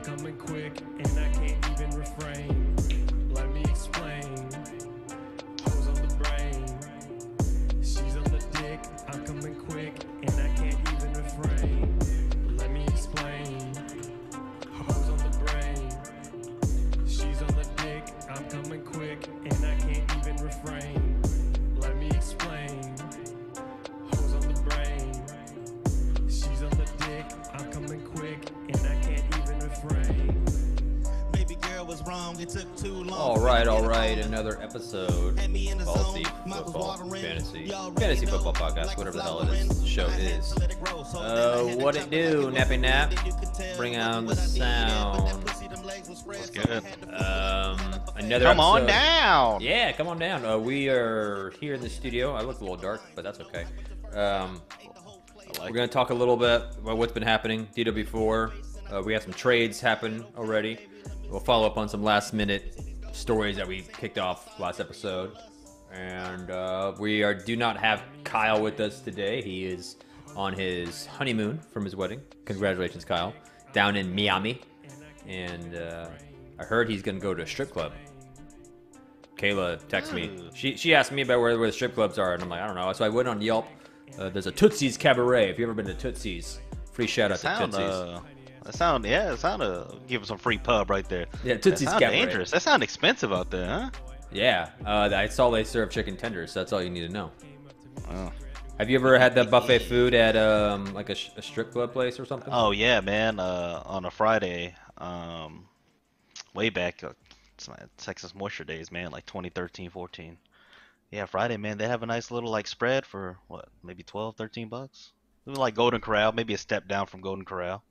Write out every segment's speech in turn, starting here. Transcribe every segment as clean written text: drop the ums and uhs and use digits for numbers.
I'm coming quick and I can't even refrain. Let me explain. Hoes on the brain. She's on the dick. I'm coming quick and I can't even refrain. Let me explain. Hoes on the brain. She's on the dick. I'm coming quick and I can't even refrain. Let me explain. Hoes on the brain. She's on the dick. I'm coming quick and I can't even refrain. Baby girl was wrong. It took too long. All right. Another episode of Fantasy Football Podcast, whatever the hell it is, the show is. What it do, Nappy Nap? Bring on the sound. What's good? Another Come on episode. down. Yeah, come on down. We are here in the studio. I look a little dark, but that's okay. We're going to talk a little bit about what's been happening, DW4. We have some trades happen already. We'll follow up on some last-minute stories that we kicked off last episode. And we do not have Kyle with us today. He is on his honeymoon from his wedding. Congratulations, Kyle. Down in Miami. And I heard he's going to go to a strip club. Kayla texted me. She asked me about where the strip clubs are, and I'm like, I don't know. So I went on Yelp. There's a Tootsie's Cabaret. If you've ever been to Tootsie's, free shout out to Tootsie's. Give him some free pub right there. Yeah, Tootsie's Cabaret. Dangerous. That sounds expensive out there, huh? Yeah, I saw they serve chicken tenders. So that's all you need to know. Oh. Have you ever had that buffet food at like a strip club place or something? Oh yeah, man. On a Friday, way back, it's my Texas Moisture days, man, like 2013, 14. Yeah, Friday, man, they have a nice little like spread for what, maybe 12, 13 bucks. It was like Golden Corral, maybe a step down from Golden Corral.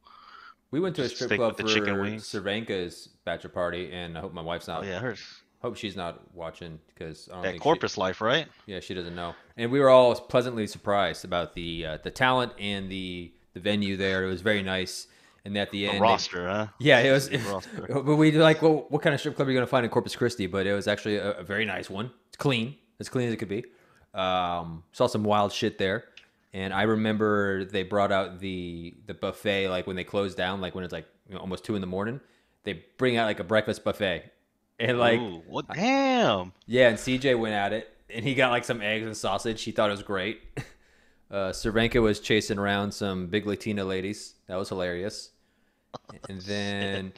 We went to a strip Stick club with for the chicken wings. Cervenka's bachelor party, and I hope my wife's not. Oh yeah, hers. Hope she's not watching because I don't That think corpus life, right? Yeah, she doesn't know. And we were all pleasantly surprised about the talent and the venue there. It was very nice. And at the end, The roster, huh? Yeah, it was. Roster. But we like, well, what kind of strip club are you going to find in Corpus Christi? But it was actually a very nice one. It's clean, as clean as it could be. Saw some wild shit there. And I remember they brought out the buffet like when they closed down, like when it's like almost 2 a.m. They bring out like a breakfast buffet. And like, Ooh, what? Damn. Yeah, and CJ went at it, and he got like some eggs and sausage. He thought it was great. Cervenka was chasing around some big Latina ladies. That was hilarious. And then,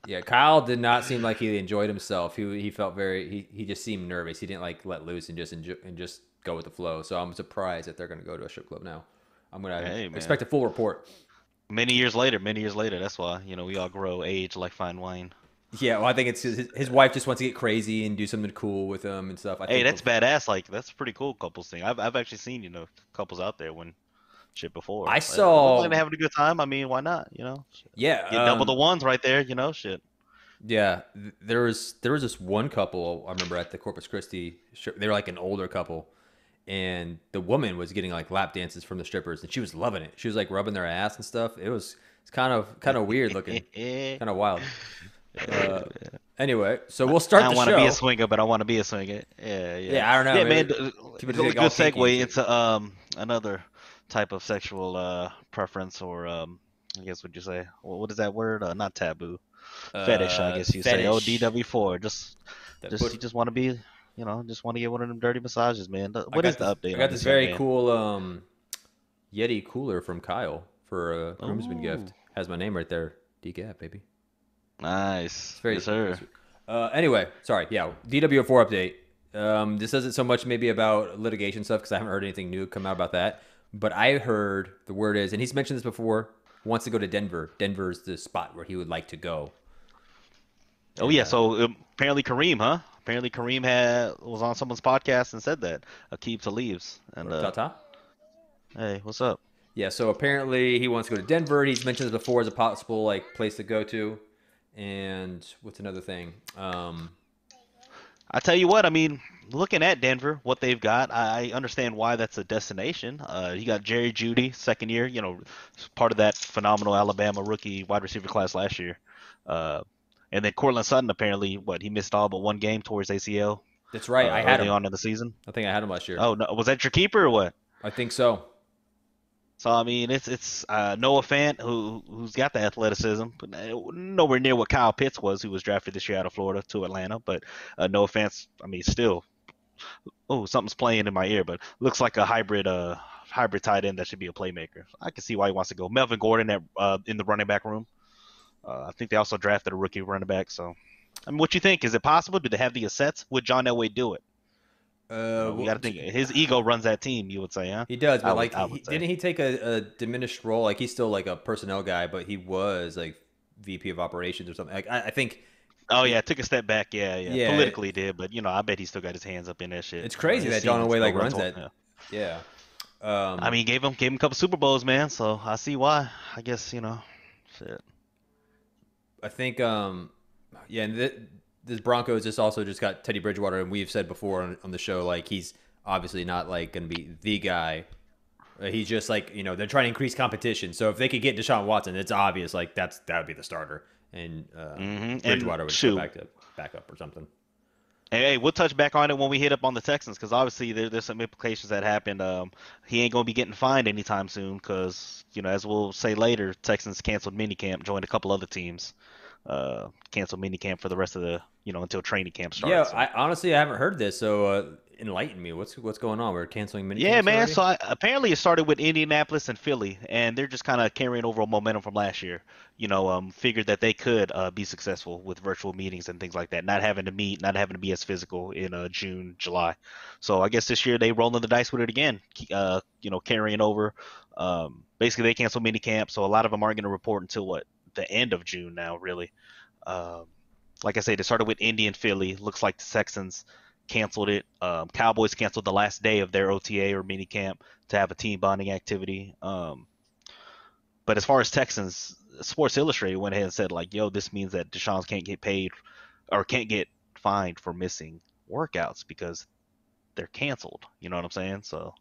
yeah, Kyle did not seem like he enjoyed himself. He felt he just seemed nervous. He didn't like let loose and just go with the flow. So I'm surprised that they're going to go to a strip club now. I'm going to expect a full report. Many years later. That's why, we all grow, age like fine wine. Yeah, well, I think it's his wife just wants to get crazy and do something cool with him and stuff. Hey, that's badass. Like, that's a pretty cool couples thing. I've actually seen, couples out there when shit before. I saw like having a good time. I mean, why not? Yeah, get double the ones right there. Shit. Yeah, there was this one couple I remember at the Corpus Christi. They were like an older couple, and the woman was getting like lap dances from the strippers, and she was loving it. She was like rubbing their ass and stuff. It's kind of weird looking, kind of wild. Anyway, so we'll start the show. I don't want to be a swinger, but I want to be a swinger. Yeah, I don't know. Yeah, man. Good segue into another type of sexual preference, or I guess what you say? What is that word? Not taboo. Fetish, I guess you say. Oh, DW4. You just want to be, just want to get one of them dirty massages, man. What is the update? I got this very cool Yeti cooler from Kyle for a groomsman gift. Has my name right there. DGAP, baby. Nice. It's very yes, sir. Anyway, sorry. Yeah, DW4 update. This isn't so much maybe about litigation stuff because I haven't heard anything new come out about that. But I heard the word is, and he's mentioned this before, wants to go to Denver. Denver's the spot where he would like to go. Oh, yeah. So apparently Kareem, huh? Apparently Kareem was on someone's podcast and said that. Aqib Talib's. And Tata? Hey, what's up? Yeah, so apparently he wants to go to Denver. He's mentioned this before as a possible like place to go to. And what's another thing? I tell you what, I mean, looking at Denver, what they've got, I understand why that's a destination. You got Jerry Jeudy, second year, part of that phenomenal Alabama rookie wide receiver class last year. And then Cortland Sutton, apparently, he missed all but one game towards ACL. That's right. I had him on in the season. I think I had him last year. Oh, no, was that your keeper or what? I think so. So I mean, it's Noah Fant who's got the athleticism, but nowhere near what Kyle Pitts was, who was drafted this year out of Florida to Atlanta. But Noah Fant's, I mean, still, oh, something's playing in my ear, but looks like a hybrid tight end that should be a playmaker. I can see why he wants to go. Melvin Gordon in the running back room. I think they also drafted a rookie running back. So, I mean, what you think? Is it possible? Do they have the assets? Would John Elway do it? We got to think. His ego runs that team. You would say, huh? He does, but Didn't he take a diminished role? Like he's still like a personnel guy, but he was like VP of operations or something. Like I think. Oh yeah, took a step back. Yeah. Yeah. Politically he did, but I bet he still got his hands up in that shit. It's crazy that John Elway like runs that. Yeah. I mean, gave him a couple Super Bowls, man. So I see why. I guess shit. I think and this Broncos just got Teddy Bridgewater, and we've said before on the show, like he's obviously not like going to be the guy. He's just like they're trying to increase competition. So if they could get Deshaun Watson, it's obvious like that would be the starter, and Bridgewater would go back up or something. Hey, we'll touch back on it when we hit up on the Texans, because obviously there's some implications that happened. He ain't gonna be getting fined anytime soon, because as we'll say later, Texans canceled minicamp, joined a couple other teams. Canceled minicamp for the rest of the until training camp starts. Yeah, so. I haven't heard this, so enlighten me. What's going on? We're canceling minicamps. Yeah, man. Already? So apparently it started with Indianapolis and Philly, and they're just kind of carrying over momentum from last year. Figured that they could be successful with virtual meetings and things like that, not having to meet, not having to be as physical in June, July. So I guess this year they rolling the dice with it again. Carrying over. Basically they canceled minicamp, so a lot of them aren't going to report until the end of June now, really. Like I said, it started with Indy and Philly. Looks like the Texans canceled it. Cowboys canceled the last day of their OTA or minicamp to have a team bonding activity. But as far as Texans, Sports Illustrated went ahead and said, like, yo, this means that Deshaun can't get paid or can't get fined for missing workouts because they're canceled. You know what I'm saying? So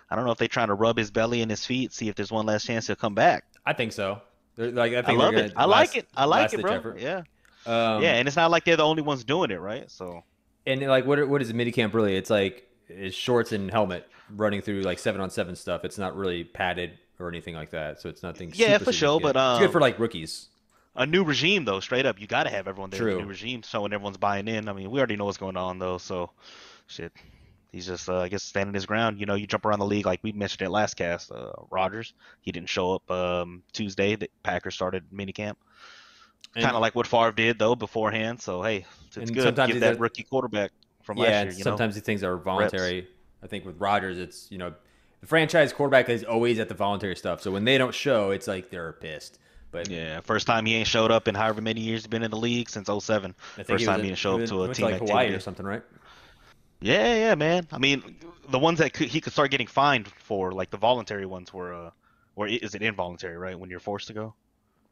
I don't know if they're trying to rub his belly and his feet, see if there's one last chance he'll come back. I think so. I love it. I like it, bro. Effort. Yeah. And it's not like they're the only ones doing it, right? So. And like, what is a minicamp really? It's like shorts and helmet running through like 7-on-7 stuff. It's not really padded or anything like that. So it's nothing. Yeah, for sure. But it's good for like rookies. A new regime though, straight up. You got to have everyone there. True. A new regime, showing everyone's buying in. I mean, we already know what's going on though. So, shit. He's just, I guess, standing his ground. You jump around the league like we mentioned it last cast. Rodgers, he didn't show up Tuesday. The Packers started minicamp. Kind of like what Favre did though beforehand. So hey, it's good. Give that rookie quarterback from last year. Sometimes these things are voluntary. Reps. I think with Rodgers, it's the franchise quarterback is always at the voluntary stuff. So when they don't show, it's like they're pissed. But yeah, first time he ain't showed up in however many years he's been in the league since 2007. First time he didn't show up to a team like activity. Hawaii or something, right? Yeah, man. I mean, the ones that he could start getting fined for, like the voluntary ones were, or is it involuntary, right? When you're forced to go?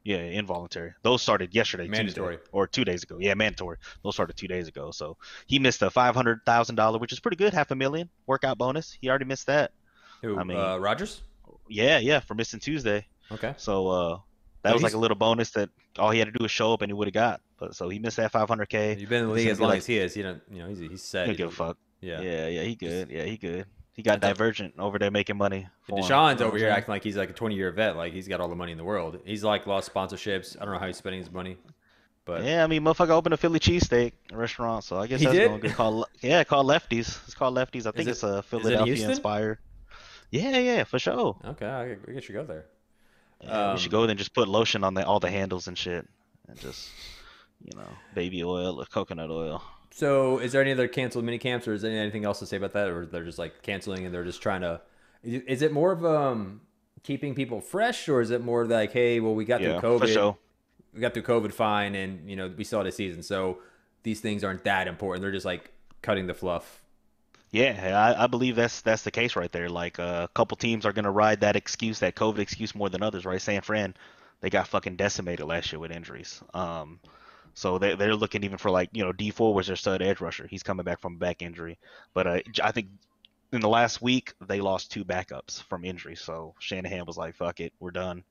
Yeah, involuntary. Those started yesterday, mandatory, Tuesday, or 2 days ago. Yeah, mandatory. Those started 2 days ago. So he missed a $500,000, which is pretty good, $500,000 workout bonus. He already missed that. Who? Rodgers? Yeah, for missing Tuesday. Okay. So that was like a little bonus that all he had to do was show up and he would have got. But so he missed that $500K. You've been in the league as long as he is. He's set. He don't give a fuck. Yeah, he good. Yeah, he good. He got Divergent over there making money. Deshaun's over here acting like he's like a 20-year vet, like he's got all the money in the world. He's like lost sponsorships. I don't know how he's spending his money, but yeah, I mean, motherfucker opened a Philly cheesesteak restaurant, so I guess that's going good. Called Lefties. It's called Lefties. I think it's a Philadelphia inspired. Yeah, for sure. Okay, I guess you go there. Yeah, we should go there and just put lotion on all the handles and shit, and just baby oil or coconut oil. So, is there any other canceled mini camps, or is there anything else to say about that, or they're just like canceling and they're just trying to? Is it more of keeping people fresh, or is it more like, hey, well, we got through COVID, for sure. We got through COVID fine, and we saw the season, so these things aren't that important. They're just like cutting the fluff. Yeah, I believe that's the case right there. Like a couple teams are gonna ride that COVID excuse more than others, right? San Fran, they got fucking decimated last year with injuries. So they're looking even for like D4 was their stud edge rusher. He's coming back from a back injury, but I think in the last week they lost 2 backups from injury. So Shanahan was like, "Fuck it, we're done."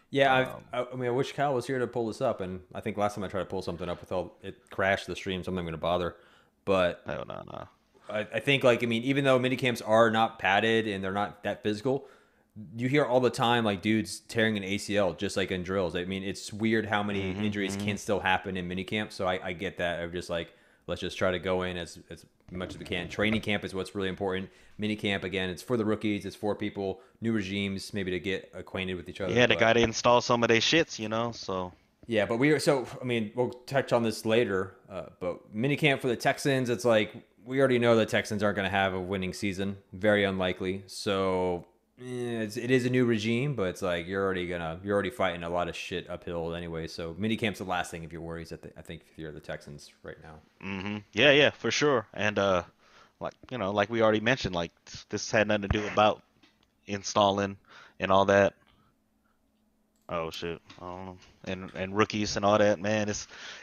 Yeah, I mean, I wish Kyle was here to pull this up, and I think last time I tried to pull something up it crashed the stream, so I'm not going to bother. But no. I think even though minicamps are not padded and they're not that physical, you hear all the time like dudes tearing an ACL just like in drills. I mean, it's weird how many injuries can still happen in minicamp. So I get that. I'm just like, let's just try to go in as much as we can. Training camp is what's really important. Minicamp, again, it's for the rookies. It's for people, new regimes, maybe to get acquainted with each other. Yeah, they got to install some of their shits, so. Yeah, but I mean, we'll touch on this later, but minicamp for the Texans, it's like, we already know the Texans aren't going to have a winning season. Very unlikely. So it is a new regime, but it's like you're already fighting a lot of shit uphill anyway. So minicamp's the last thing if you're worried. I think if you're the Texans right now. Yeah, for sure. And like we already mentioned, like this had nothing to do about installing and all that. Oh shit! I don't know. And rookies and all that, man.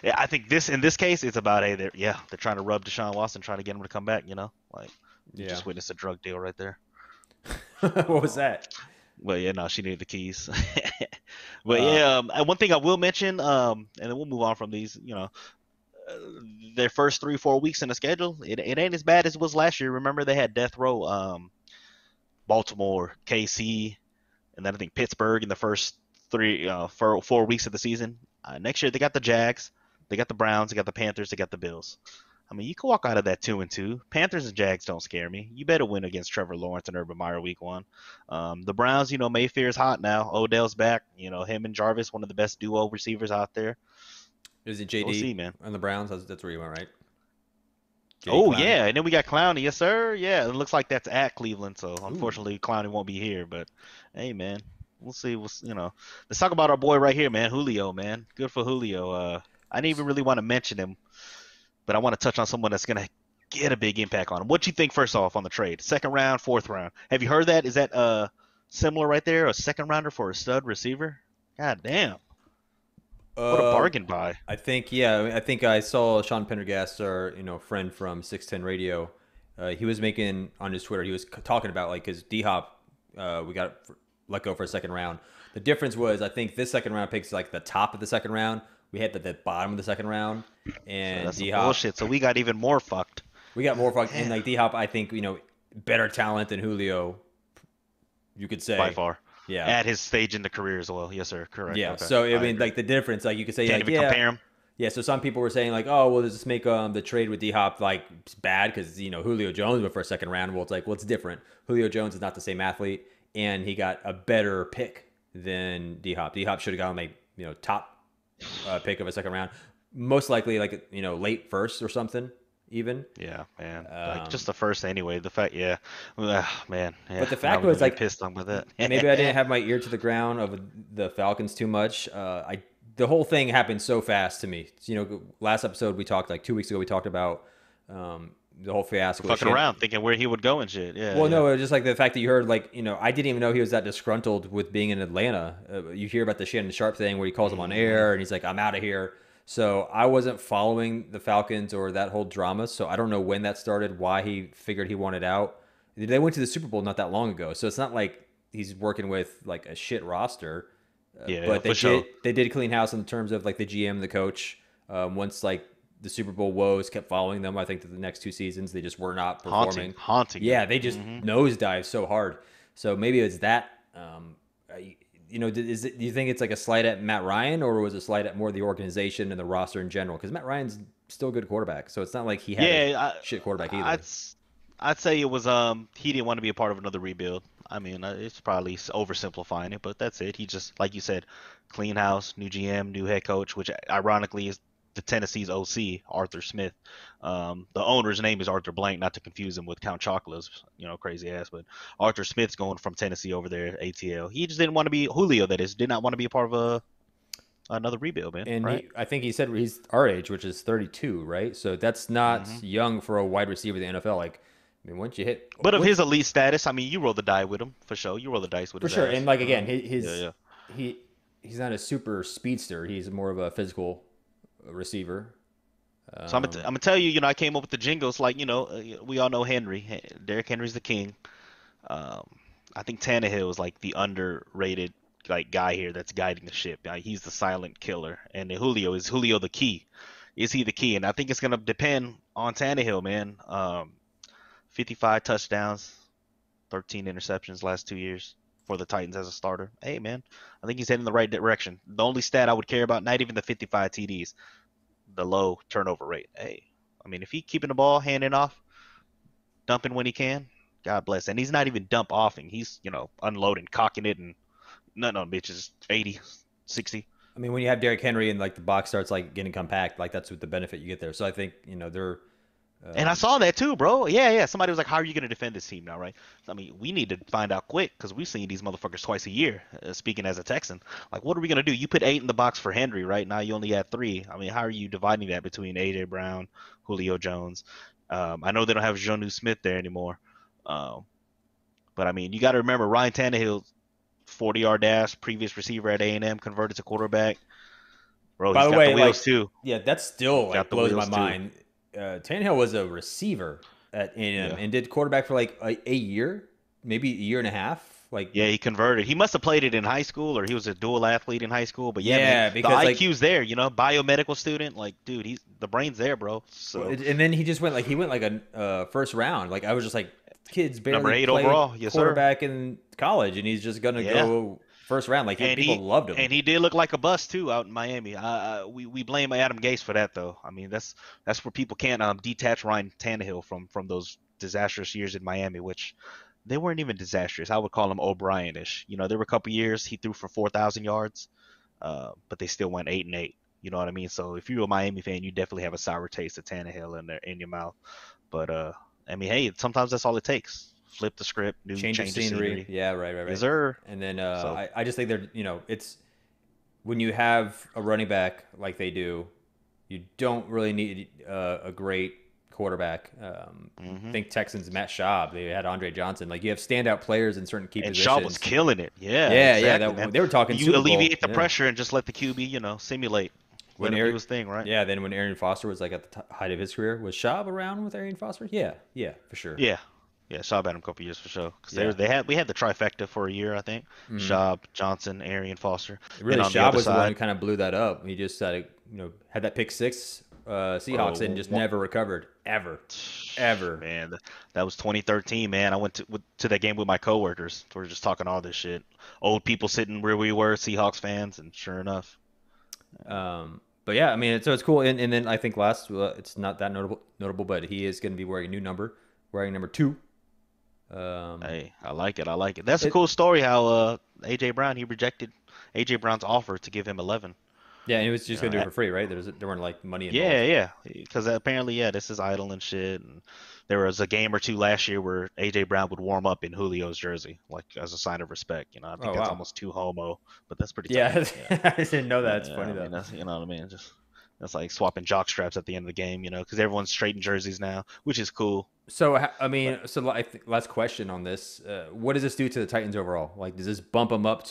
I think in this case, it's about they're trying to rub Deshaun Watson, trying to get him to come back. Like you just witnessed a drug deal right there. What was that? Well, yeah, no, she needed the keys. But one thing I will mention, and then we'll move on from these. Their first 3-4 weeks in the schedule, it ain't as bad as it was last year. Remember they had death row, Baltimore, KC, and then I think Pittsburgh in the first 4 weeks of the season. Next year they got the Jags, they got the Browns, they got the Panthers, they got the Bills. I mean, you can walk out of that 2-2. Panthers and Jags don't scare me. You better win against Trevor Lawrence and Urban Meyer week 1. The Browns, Mayfair's hot now. Odell's back. Him and Jarvis, one of the best duo receivers out there. Is it JD we'll see, man. on the Browns? That's where you went, right? JD Clowney. Yeah, and then we got Clowney. Yes, sir. Yeah, it looks like that's at Cleveland, so unfortunately Clowney won't be here. But, hey, man, we'll see. Let's talk about our boy right here, man, Julio, man. Good for Julio. I didn't even really want to mention him, but I want to touch on someone that's going to get a big impact on him. What do you think, first off, on the trade? Second round, fourth round. Have you heard that? Is that similar right there? A second rounder for a stud receiver? God damn. What a bargain buy. I think, yeah. I think I saw Sean Pendergast, our friend from 610 Radio. He was making on his Twitter, he was talking about, like, because D-Hop, we got let go for a second round. The difference was, I think this second round pick's like the top of the second round. We had the bottom of the second round, and so that's D-Hop, bullshit. So we got even more fucked. We got more fucked, and like D-Hop, I think better talent than Julio. You could say by far. Yeah. At his stage in the career as well. Yes, sir. Correct. Yeah. Okay. So I mean, like the difference, like you could say, Can't like, even compare him. Yeah. So some people were saying like, oh, well, does this make the trade with D-Hop like bad because Julio Jones went for a second round? Well, it's like, well, it's different. Julio Jones is not the same athlete, and he got a better pick than D-Hop. D-Hop should have gotten like top pick of a second round, most likely like late first or something. Even man, like just the first anyway. The fact, man, but the fact was like pissed on with that. Maybe I didn't have my ear to the ground of the Falcons too much. The whole thing happened so fast to me. Last episode we talked, like 2 weeks ago, we talked about the whole fiasco. Fucking around, thinking where he would go and shit. Yeah. Well, no, it was just like the fact that you heard, like, I didn't even know he was that disgruntled with being in Atlanta. You hear about the Shannon Sharp thing where he calls him on air and he's like, "I'm out of here." So I wasn't following the Falcons or that whole drama, so I don't know when that started, why he figured he wanted out. They went to the Super Bowl not that long ago, so it's not like he's working with like a shit roster. But they did clean house in terms of like the GM and the coach. Once like the Super Bowl woes kept following them, I think that the next 2 seasons they just were not performing. Haunting. Yeah, they just nosedived so hard. So maybe it's that. Do you think it's like a slight at Matt Ryan, or was it a slight at more the organization and the roster in general? Because Matt Ryan's still a good quarterback, so it's not like he had a shit quarterback either. I'd say it was he didn't want to be a part of another rebuild. I mean, it's probably oversimplifying it, but that's it. He just, like you said, clean house, new GM, new head coach, which ironically is the Tennessee's OC, Arthur Smith. The owner's name is Arthur Blank, not to confuse him with Count Chocola's, crazy ass. But Arthur Smith's going from Tennessee over there, ATL. He just didn't want to be Julio. That is, did not want to be a part of another rebuild, man. And right? I think he said he's our age, which is 32, right? So that's not young for a wide receiver in the NFL. Like, I mean, once you hit, but of his elite status, I mean, you roll the die with him for sure. You roll the dice with him for sure. Ass. And like again, he's not a super speedster. He's more of a physical receiver. So I'm gonna tell you, I came up with the jingles like, we all know Henry. Derrick Henry's the king. I think Tannehill is like the underrated like guy here that's guiding the ship. He's the silent killer, and Julio the key. Is he the key? And I think it's gonna depend on Tannehill, man. 55 touchdowns, 13 interceptions last 2 years. for the Titans as a starter. Hey, man, I think he's heading in the right direction. The only stat I would care about, not even the 55 TDs, the low turnover rate. Hey, I mean, if he's keeping the ball handing off, dumping when he can, God bless. And he's not even dump offing. He's, unloading, cocking it, and none on bitches 80, 60. I mean, when you have Derrick Henry and like the box starts like getting compact, like that's what the benefit you get there. So I think they're. And I saw that too, bro. Yeah. Somebody was like, "How are you going to defend this team now?" Right? I mean, we need to find out quick because we've seen these motherfuckers twice a year. Speaking as a Texan, like, what are we going to do? You put 8 in the box for Henry, right? Now you only got 3. I mean, how are you dividing that between AJ Brown, Julio Jones? I know they don't have Jonnu Smith there anymore, but I mean, you got to remember Ryan Tannehill, 40-yard dash, previous receiver at A&M, converted to quarterback. Bro, By he's the got way, the wheels like, too. yeah, that still Got like the blows my wheels, too. mind. Tannehill was a receiver at A&M and did quarterback for like a year, maybe a year and a half. Like, Yeah, he converted. He must have played it in high school, or he was a dual athlete in high school. But yeah, yeah, man, the because like, IQ's there. Biomedical student. Like, dude, the brain's there, bro. So and then he went like a first round. Like I was just like, kids barely number 8 played overall, yes sir. quarterback in college, and he's just gonna go first round. Like people loved him, and he did look like a bust too out in Miami. We blame Adam Gase for that though. I mean, that's where people can't detach Ryan Tannehill from those disastrous years in Miami, which they weren't even disastrous. I would call them O'Brien-ish. There were a couple years he threw for 4,000 yards, but they still went 8-8. You know what I mean? So if you're a Miami fan, you definitely have a sour taste of Tannehill in your mouth. But I mean, hey, sometimes that's all it takes. Flip the script, change of scenery. Yeah, right. Yes, sir. And then I just think they're it's when you have a running back like they do, you don't really need a great quarterback. I think Texans Matt Schaub, they had Andre Johnson. Like you have standout players in certain key positions. And Schaub was killing it. Yeah, exactly, they were talking. You Super Bowl. alleviate the pressure and just let the QB, simulate. Let him do his thing, right? Yeah. Then when Arian Foster was like at the height of his career, was Schaub around with Arian Foster? Yeah, for sure. Yeah, Schaub had him a couple years for sure. Because we had the trifecta for a year, I think. Schaub, Johnson, Arian Foster. Really, Schaub was the one who kind of blew that up. He just had that pick 6 Seahawks and just never recovered ever. Man, that was 2013. Man, I went to that game with my coworkers. We were just talking all this shit. Old people sitting where we were, Seahawks fans, and sure enough. But yeah, I mean, so it's cool. And then I think last, it's not that notable, but he is going to be wearing a new number, wearing number 2. Hey, I like it. That's a cool story. How AJ Brown, he rejected AJ Brown's offer to give him 11. Yeah, and he was just gonna do it for free, right? There weren't like money involved. Yeah, because apparently, this is idle and shit. And there was a game or two last year where AJ Brown would warm up in Julio's jersey, like as a sign of respect. I think that's almost too homo, but that's pretty. Tough. Yeah, I didn't know that. It's funny though. That's, you know what I mean? That's like swapping jock straps at the end of the game, because everyone's straight in jerseys now, which is cool. So I mean, last question on this: what does this do to the Titans overall? Like, does this bump them up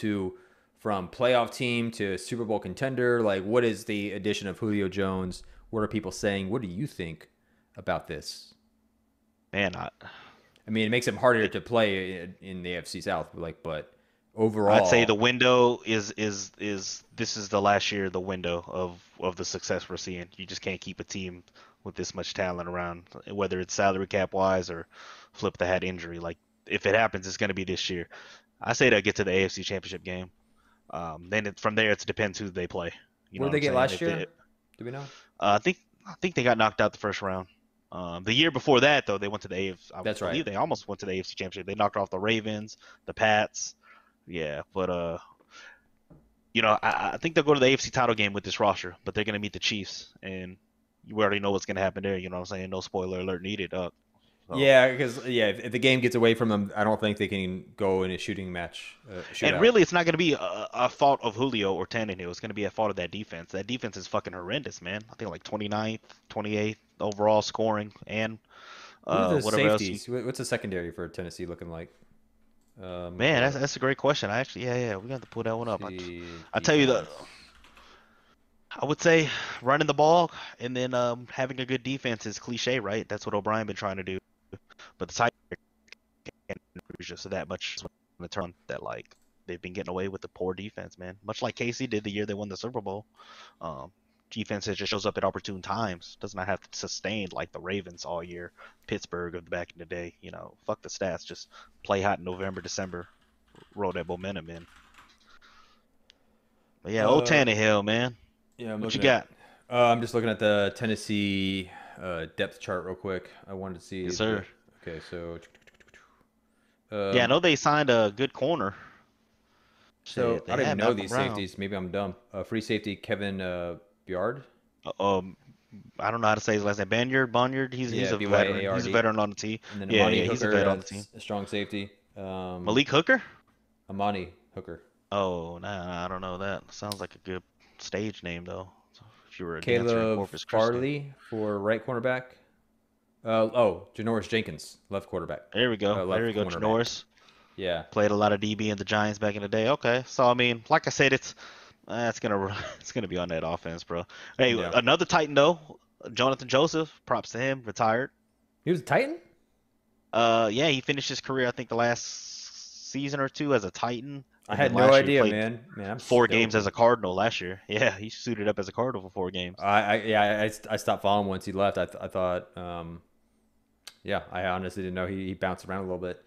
from playoff team to Super Bowl contender? Like, what is the addition of Julio Jones? What are people saying? What do you think about this? Man, I mean, it makes it harder to play in the AFC South. But overall, I'd say the window is this is the last year, the window of the success we're seeing. You just can't keep a team with this much talent around, whether it's salary cap wise or flip the hat injury. Like, if it happens, it's going to be this year. I say they'll get to the AFC Championship game. Then from there, it depends who they play. What did they get last year? Do we know? I think they got knocked out the first round. The year before that, though, they went to the AFC. That's right. They almost went to the AFC Championship. They knocked off the Ravens, the Pats. Yeah, but I think they'll go to the AFC title game with this roster, but they're gonna meet the Chiefs, and you already know what's gonna happen there. You know what I'm saying? No spoiler alert needed. So. Yeah, because if the game gets away from them, I don't think they can go in a shooting match. And really, it's not going to be a fault of Julio or Tannehill. It's going to be a fault of that defense. That defense is fucking horrendous, man. I think like 29th, 28th overall scoring, and whatever safeties? Else. What's the secondary for Tennessee looking like? Man, that's a great question. I actually, we got to pull that one up. I tell you I would say running the ball and then having a good defense is cliche, right? That's what O'Brien been trying to do. But the Titans can't do just that much in the turn that like they've been getting away with the poor defense, man. Much like KC did the year they won the Super Bowl. Defense that just shows up at opportune times. Does not have to sustain like the Ravens all year, Pittsburgh of the back in the day. Fuck the stats. Just play hot in November, December. roll that momentum in. But yeah, old Uh, Tannehill, man. yeah, I'm What you looking at. got? I'm just looking at the Tennessee depth chart real quick. I wanted to see Yes, the. sir. Okay, so Yeah, I um, know they signed a good corner. so Shit, I they don't even had know Malcolm these Brown. safeties. Maybe I'm dumb. Free safety Kevin Byard. Um, I don't know how to say his last name. Banyard. He's Yeah, a veteran. He's a Byard. veteran on the team. And then Yeah, Amani yeah, he's a Hooker vet on the team. as a strong safety. Malik Hooker? Amani Hooker. Oh, nah, I don't know that. Sounds like a good stage name though. So if you were a dancer in Caleb Corpus Christi. Farley for right cornerback. Janoris Jenkins, left quarterback. There we go. There Left we go. cornerback. Norris Yeah. played a lot of DB in the Giants back in the day. Okay, so I mean, like I said, it's gonna it's gonna be on that offense, bro. Hey, Yeah. another Titan though, Jonathan Joseph. Props to him. Retired. He was a Titan? Yeah, he finished his career I think the last season or two as a Titan. I And had then no last year he idea, played man. Man, I'm 4 games as stoked. a Cardinal last year. Yeah, he suited up as a Cardinal for 4 games. I stopped following once he left. I thought, yeah, I honestly didn't know he bounced around a little bit.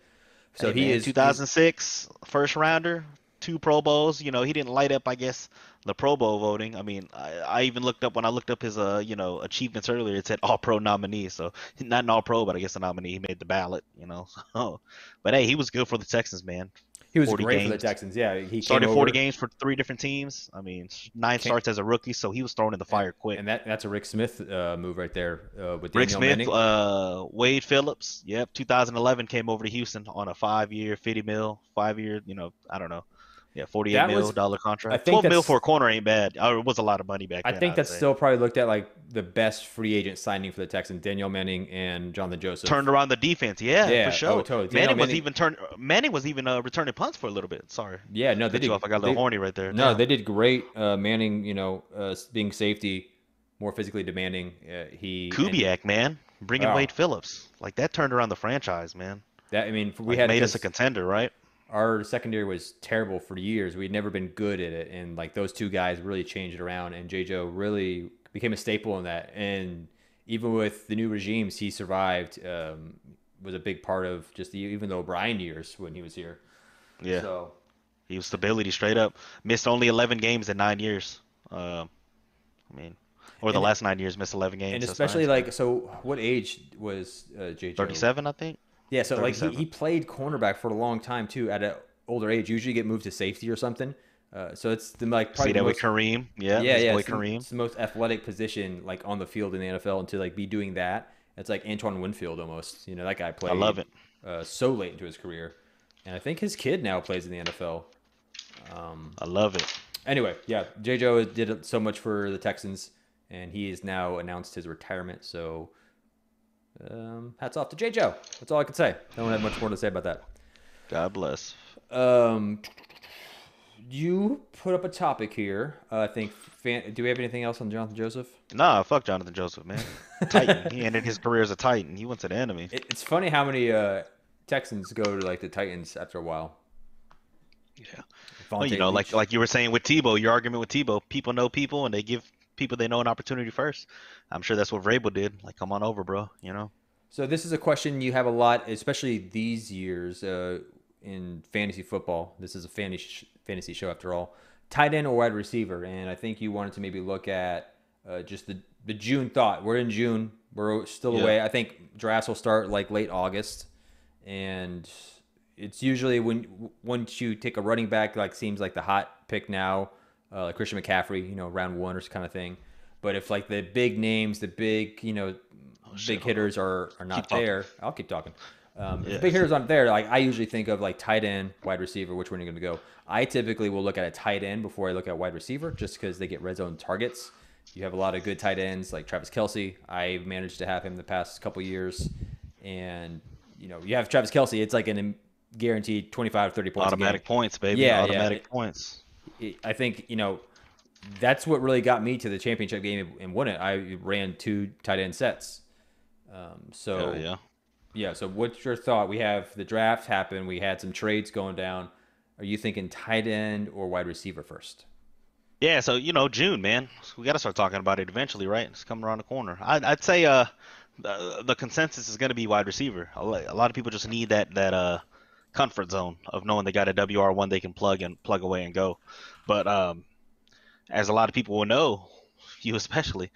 So Hey he man, is he's 2006 first rounder, 2 Pro Bowls. You know, he didn't light up, I guess, the Pro Bowl voting. I mean, I even looked up when I looked up his achievements earlier. It said All Pro nominee, so not an All Pro, but I guess a nominee. He made the ballot. You know, so, but hey, he was good for the Texans, man. he was 40 great for the games. Texans. Yeah, he came Started 40 over. games for 3 different teams. I mean, 9 Came, starts as a rookie, so he was thrown in the fire quick. and that's a Rick Smith move right there with Rick Daniel Smith, Manning. Wade Phillips. Yep, 2011 came over to Houston on a 5-year, 50 mil, 5-year. I don't know. Yeah, 48 That mil was dollar I contract. think 12 mil that's for a corner ain't bad. It was a lot of money back I then, think I'd that's say. still probably looked at like the best free agent signing for the Texans, Daniel Manning and Jonathan Joseph. Turned around the defense, yeah, Yeah, for sure. totally. Manning was even returning punts for a little bit. Sorry, Yeah, no, they cut you did. off. I got a little horny right there. No, Damn. they did great. Manning, being safety, more physically demanding. Kubiak, man, bringing Wow. Wade Phillips, like that turned around the franchise, man. That I mean, we Like had made us a because contender, right? our secondary was terrible for years. We'd never been good at it, and like those two guys really changed it around. And J. Joe really became a staple in that. And even with the new regimes, he survived. Was a big part of just even the O'Brien years when he was here. Yeah, So he was stability straight up. Missed only 11 games in 9 years. I mean, or the and last 9 years, missed 11 games. and That's especially nice, man. like so, what age was J. Joe? 37, I think. Yeah, so like he 37. played cornerback for a long time too at an older age. Usually get moved to safety or something. So it's the like probably See the that with most Kareem. Yeah, yeah his yeah boy it's Kareem. it's the most athletic position like on the field in the NFL, and to like be doing that, it's like Antoine Winfield almost. That guy played. I love it. So late into his career, and I think his kid now plays in the NFL. I love it. Anyway, yeah, J. Joe did so much for the Texans, and he has now announced his retirement. So, hats off to J. Joe. That's all I can say. I don't have much more to say about that. God bless. You put up a topic here. I think. Do we have anything else on Jonathan Joseph? Nah, fuck Jonathan Joseph, man. Titan. He ended his career as a Titan. He went to the enemy. It's funny how many Texans go to like the Titans after a while. Yeah. Vontae Well, Leach. like you were saying with Tebow, your argument with Tebow, people know people and they give people they know an opportunity first. I'm sure that's what Vrabel did. Like, come on over, bro. So this is a question you have a lot, especially these years in fantasy football. This is a fantasy show after all. Tight end or wide receiver, and I think you wanted to maybe look at just the June thought. We're in June. We're still Yeah. away. I think drafts will start like late August, and it's usually once you take a running back, like seems like the hot pick now, like Christian McCaffrey, round one or kind of thing. But if like the big names, the big big hitters are not there, I'll keep talking. If the big hitters aren't there, like I usually think of like tight end, wide receiver, which one are you going to go? I typically will look at a tight end before I look at wide receiver, just because they get red zone targets. You have a lot of good tight ends like Travis Kelce. I've managed to have him the past couple years, and you have Travis Kelce. It's like an guaranteed 25 to 30 points. Automatic points, baby. Yeah, Automatic points. I think that's what really got me to the championship game and won it. I ran 2 tight end sets. So what's your thought? We have the draft happen. We had some trades going down. Are you thinking tight end or wide receiver first? Yeah, so June, man, we got to start talking about it eventually, right? It's coming around the corner. I'd say the consensus is going to be wide receiver. A lot of people just need that comfort zone of knowing they got a WR1 they can plug away and go. But as a lot of people will know, you especially,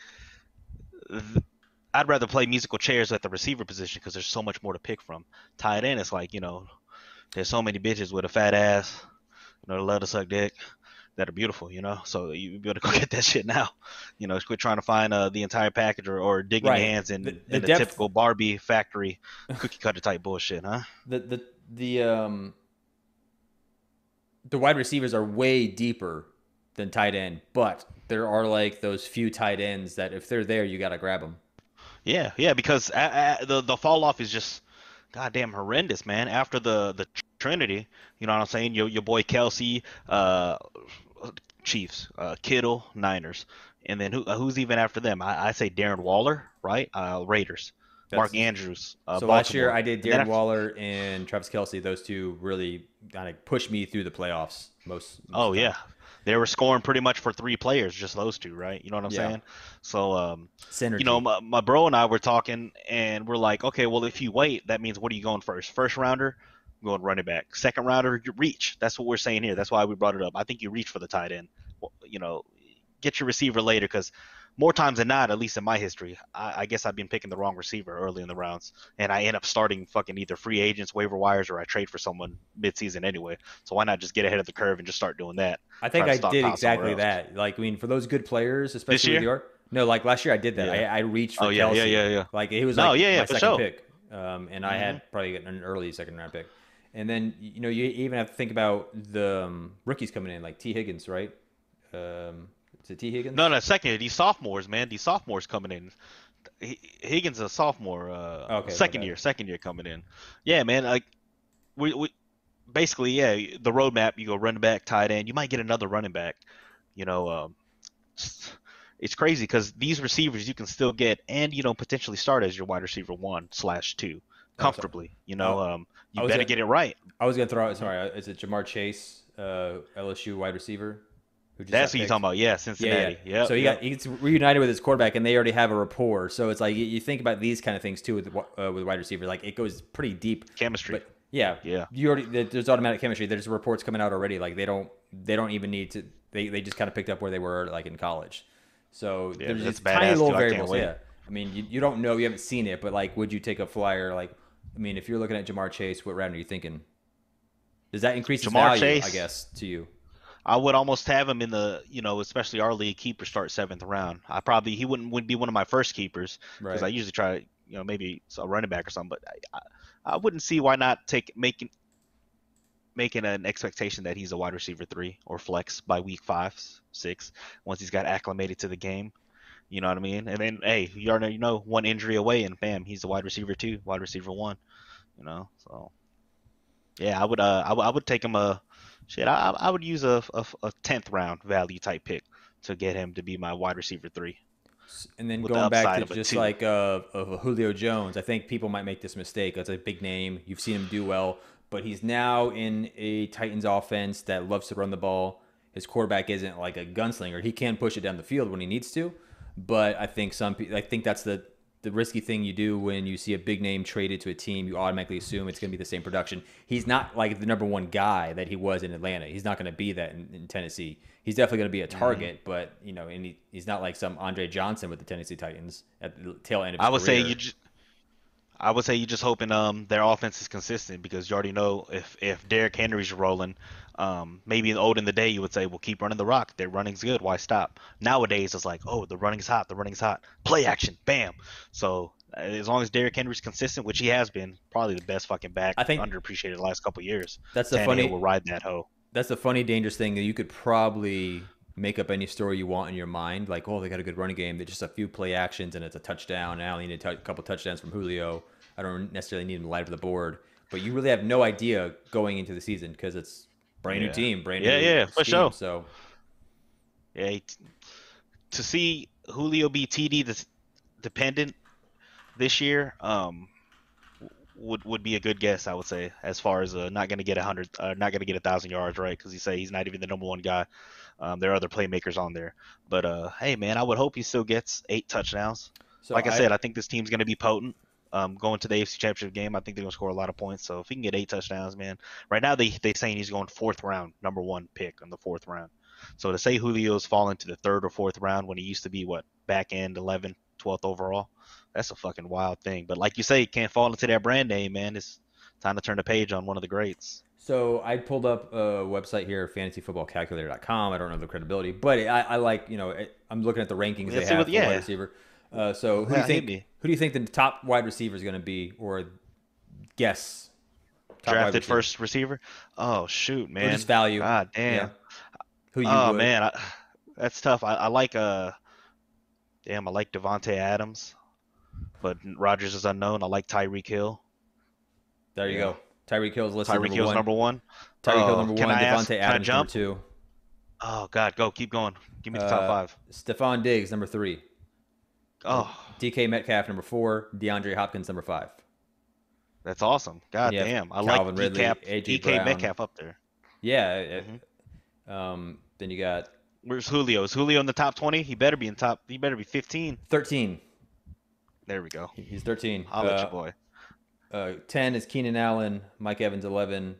I'd rather play musical chairs at the receiver position because there's so much more to pick from. Tight end, it's like, there's so many bitches with a fat ass, that love to suck dick, that are beautiful, So you better go get that shit now. Quit trying to find the entire package or digging your Right. hands in The the depth, typical Barbie factory cookie cutter type bullshit, huh? the the wide receivers are way deeper than tight end, but there are like those few tight ends that if they're there, you got to grab them. Yeah, because the fall off is just goddamn horrendous, man. After the Trinity, you know what I'm saying? Your boy Kelsey, Chiefs, Kittle, Niners, and then who's even after them? I say Darren Waller, right? Raiders. That's Mark Andrews, so last year Baltimore. I did And then Darren after, Waller and Travis Kelsey. Those two really kind of pushed me through the playoffs most oh of the time. yeah, they were scoring pretty much for three players, just those two, right? You know what I'm Yeah, saying? So, synergy. my bro and I were talking, and we're like, okay, well, if you wait, that means what are you going first? First rounder, I'm going running back. Second rounder, you reach. That's what we're saying here. That's why we brought it up. I think you reach for the tight end. Well, get your receiver later because more times than not, at least in my history, I guess I've been picking the wrong receiver early in the rounds, and I end up starting fucking either free agents, waiver wires, or I trade for someone mid-season anyway. So why not just get ahead of the curve and just start doing that? I Try think to I did stockpile somewhere exactly else. that. Like, I mean, for those good players, This especially with year? your no, like last year I did that. Yeah. I reached Oh for yeah, yeah, Kelsey. yeah, yeah. Like he was No, like yeah, yeah, my for second sure. pick, and I Hmm. had probably an early second round pick. And then you even have to think about the rookies coming in, like T Higgins, right? Is it T No, Higgins? no, second year. These sophomores, man. These sophomores coming in. Higgins is a sophomore, Okay, my second bad. year, coming in. Yeah, man. Like we basically, yeah, the roadmap. You go running back, tight end. You might get another running back. You know, it's crazy because these receivers you can still get and potentially start as your wide receiver 1/2 Oh, sorry. comfortably. Oh, You I was better gonna get it right. I was gonna throw out. Hmm. Sorry, is it Jamar Chase, LSU wide receiver, who just That's got what you're talking picked? about. Yeah, Yeah, yeah. Cincinnati. Yep, So yep. he gets reunited with his quarterback, and they already have a rapport. So it's like you think about these kind of things too with wide receiver. Like it goes pretty deep. Chemistry. But yeah, Yeah. you already there's automatic chemistry. There's reports coming out already. Like they don't even need to. They just kind of picked up where they were like in college. So Yeah, there's that's these tiny badass little too. I can't variables. wait. Yeah, I mean you don't know, you haven't seen it, but like would you take a flyer? Like I mean if you're looking at Jamar Chase, what round are you thinking? Does that increase his Jamar value? I Chase, guess to you, I would almost have him in the, especially our league keeper start seventh round. He wouldn't be one of my first keepers because I right? usually try, maybe a running back or something. But I wouldn't see why not making an expectation that he's a wide receiver 3 or flex by week 5, 6 once he's got acclimated to the game. You know what I mean? And then hey, you already know one injury away and bam, he's a wide receiver 2, wide receiver 1. So yeah, I would take him a shit. I would use a 10th round value type pick to get him to be my wide receiver 3 And then with the going back upside to of a just 2. like of Julio Jones, I think people might make this mistake. That's a big name. You've seen him do well, but he's now in a Titans offense that loves to run the ball. His quarterback isn't like a gunslinger. He can push it down the field when he needs to, but I think I think that's the risky thing you do when you see a big name traded to a team. You automatically assume it's going to be the same production. He's not like the number one guy that he was in Atlanta. He's not going to be that in Tennessee. He's definitely going to be a Hmm. target, but and he's not like some Andre Johnson with the Tennessee Titans at the tail end of his I would say career. I would say you just hoping their offense is consistent because you already know if Derrick Henry's rolling, maybe old in the day you would say, well, keep running the rock. Their running's good. Why stop? Nowadays it's like, oh, the running's hot. The running's hot. Play action. Bam. So as long as Derrick Henry's consistent, which he has been, probably the best fucking back, I think underappreciated the last couple years. that's the Tannehill funny will ride that hoe. that's the funny dangerous thing that you could probably make up any story you want in your mind, like oh they got a good running game, they're just a few play actions and it's a touchdown. Now I need a couple touchdowns from Julio. I don't necessarily need him to light up the board, but you really have no idea going into the season because it's brand new Yeah. team, brand Yeah, new yeah, for scheme. sure. So Yeah, to see Julio be TD dependent this year, would be a good guess, I would say, as far as not going to get 100, not going to get 1,000 yards, right? Because you say he's not even the number one guy. There are other playmakers on there, but hey, man, I would hope he still gets 8 touchdowns. so Like I I said, I think this team's going to be potent. going to the AFC Championship game. I think they're gonna score a lot of points. So if he can get 8 touchdowns, man. Right now they saying he's going 4th round, number 1 pick in the 4th round. So to say Julio's fallen to the 3rd or 4th round when he used to be what, back end 11th, 12th overall, that's a fucking wild thing. But like you say, can't fall into that brand name, man. It's time to turn the page on one of the greats. So I pulled up a website here, fantasyfootballcalculator.com. I don't know the credibility, but I like, I'm looking at the rankings they Let's see have what- for wide yeah. receiver. So who do Yeah, you think? hit me. Who do you think the top wide receiver is going to be, or guess top wide Drafted receiver? first receiver. Oh shoot, man. Or just value? God damn. Yeah. Who you Oh would? man, that's tough. I like damn, I like Devontae Adams, but Rodgers is unknown. I like Tyreek Hill. There you Yeah. go. Tyreek Hill's listed Tyreek Hill's number 1. Tyreek Hill Oh, number can 1. I ask- Devontae can I Adams number jump? 2. Oh God, go keep going. Give me the top 5. Stephon Diggs number 3. Oh, DK Metcalf number 4. DeAndre Hopkins number 5. that's awesome. God You have damn, I Calvin like Ridley, AJ DK Brown. Metcalf up there. Yeah. Mm-hmm. Then you got Where's Julio? Is Julio in the top 20? He better be 15. 13. There we go. He's 13. I'll let you boy. 10 is Keenan Allen. Mike Evans 11.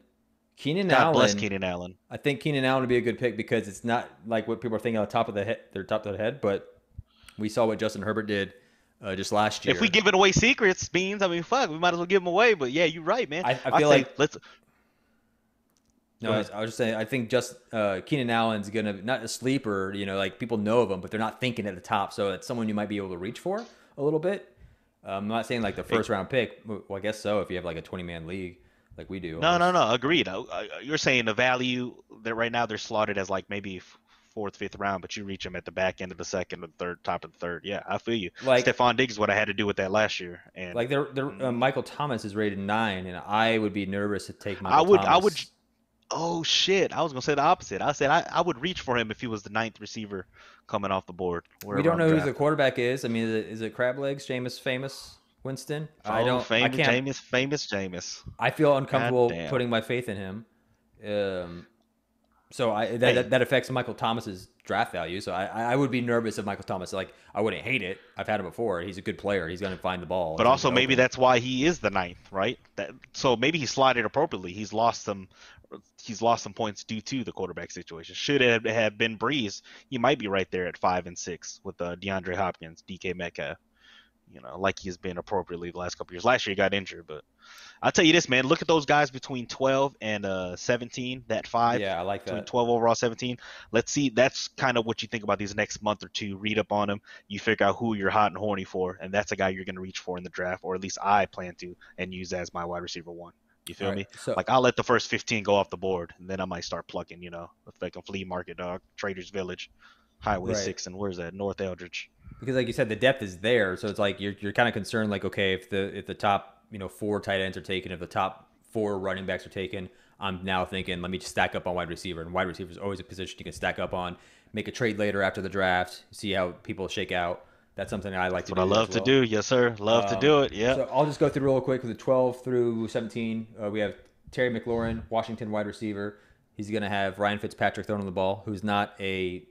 Keenan God Allen. bless Keenan Allen. I think Keenan Allen would be a good pick because it's not like what people are thinking on the top of the head. They're top of the head, but we saw what Justin Herbert did just last year. If we giving away secrets, Beans, I mean, fuck, we might as well give them away. But yeah, you're right, man. I feel like let's. No, I was just saying. I think just Keenan Allen's gonna not a sleeper. Like people know of him, but they're not thinking at the top. So it's someone you might be able to reach for a little bit. I'm not saying like the first round pick. Well, I guess so if you have like a 20-man league like we do. No. Agreed. You're saying the value that right now they're slotted as like maybe 4th, 5th round, but you reach them at the back end of the 2nd or 3rd, top of the 3rd. Yeah, I feel you. Like Stephon Diggs is what I had to do with that last year, and like Michael Thomas is rated 9, and I would be nervous to take Michael Thomas. I would. Oh shit! I was gonna say the opposite. I said I would reach for him if he was the 9th receiver coming off the board. We don't know who the quarterback is. I mean, is it Crab Legs, Jameis, famous Winston? I don't. I can't. Famous Jameis. I feel uncomfortable putting my faith in him. So that affects Michael Thomas's draft value. So I would be nervous of Michael Thomas. Like I wouldn't hate it. I've had him before. He's a good player. He's going to find the ball. But also maybe that's why he is the 9th, right? So maybe he slotted appropriately. He's lost some points due to the quarterback situation. Should it have been Breeze, he might be right there at 5 and 6 with DeAndre Hopkins, DK Metcalf. Like he's been appropriately the last couple years. Last year he got injured, but I'll tell you this, man. Look at those guys between 12 and 17. That 5. Yeah, I like that. Between 12 overall, 17. Let's see. That's kind of what you think about these next month or two. Read up on them. You figure out who you're hot and horny for, and that's a guy you're going to reach for in the draft, or at least I plan to, and use as my wide receiver 1. You feel me? So, like I'll let the first 15 go off the board, and then I might start plucking. Like a flea market dog, Traders Village, Highway 6, and where's that? North Eldridge. Because like you said, the depth is there, so it's like you're kind of concerned. Like, okay, if the top 4 tight ends are taken, if the top 4 running backs are taken, I'm now thinking, let me just stack up on wide receiver. And wide receiver is always a position you can stack up on. Make a trade later after the draft, see how people shake out. That's something I like to do. That's what I love to do. Yes, sir. Love to do it. Yeah. So I'll just go through real quick with the 12 through 17. We have Terry McLaurin, Washington wide receiver. He's going to have Ryan Fitzpatrick throwing the ball, who's not a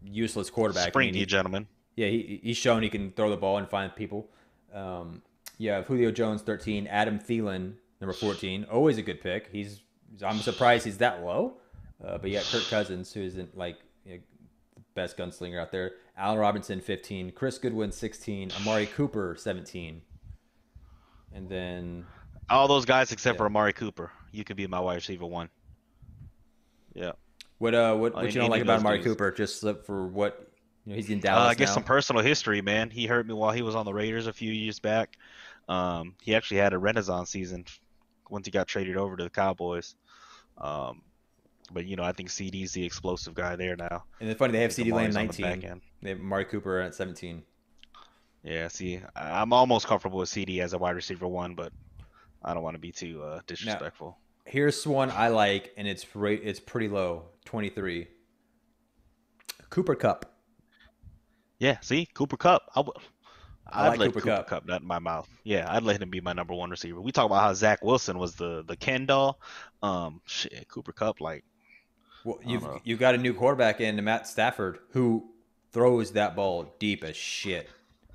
useless quarterback. Springy gentleman. Yeah, he's shown he can throw the ball and find people. You have Julio Jones, 13. Adam Thielen, number 14. Always a good pick. I'm surprised he's that low. But you got Kirk Cousins, who isn't like the best gunslinger out there. Allen Robinson, 15. Chris Goodwin, 16. Amari Cooper, 17. And then all those guys except for Amari Cooper. You could be my wide receiver 1. Yeah. What you don't like about Amari Cooper? Just for what he's in Dallas. I guess now. some personal history, man. He hurt me while he was on the Raiders a few years back. He actually had a renaissance season once he got traded over to the Cowboys. But I think CD's the explosive guy there now. And it's funny they have CD Lamb 19. They have Amari Cooper at 17. Yeah, see, I'm almost comfortable with CD as a wide receiver 1, but I don't want to be too disrespectful. Now, here's one I like, and it's pretty low, 23. Cooper Kupp. Yeah, see, Cooper Kupp. I'd let Cooper Kupp nut in my mouth. Yeah, I'd let him be my number 1 receiver. We talk about how Zach Wilson was the Ken doll. Cooper Kupp, like. Well, you've got a new quarterback in Matt Stafford who throws that ball deep as shit.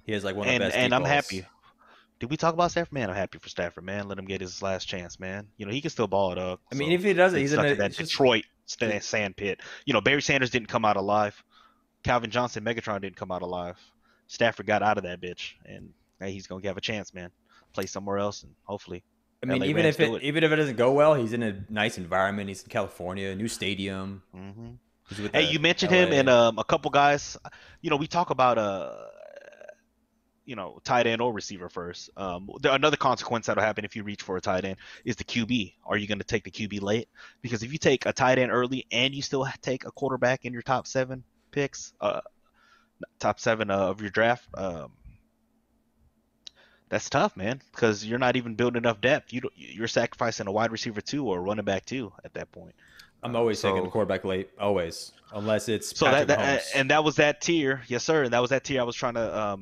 He has like one of the best deep And I'm balls. happy. Did we talk about Stafford? Man, I'm happy for Stafford, man. Let him get his last chance, man. He can still ball it up. I mean, So if he doesn't, been he's in stuck a. in that It's just Detroit sand pit. Barry Sanders didn't come out alive. Calvin Johnson, Megatron didn't come out alive. Stafford got out of that bitch, and hey, he's gonna have a chance, man. Play somewhere else, and hopefully, I mean, LA Rams do it. even if it doesn't go well, he's in a nice environment. He's in California, new stadium. Hmm He's with Hey, the you mentioned him LA. and a couple guys. We talk about tight end or receiver first. Another consequence that'll happen if you reach for a tight end is the QB. Are you going to take the QB late? Because if you take a tight end early and you still take a quarterback in your top 7 picks, top 7 of your draft, that's tough, man. Because you're not even building enough depth. You're sacrificing a wide receiver 2 or a running back 2 at that point. I'm always taking the quarterback late, always, unless it's So Patrick Mahomes. and that was that tier, yes sir. And that was that tier I was trying to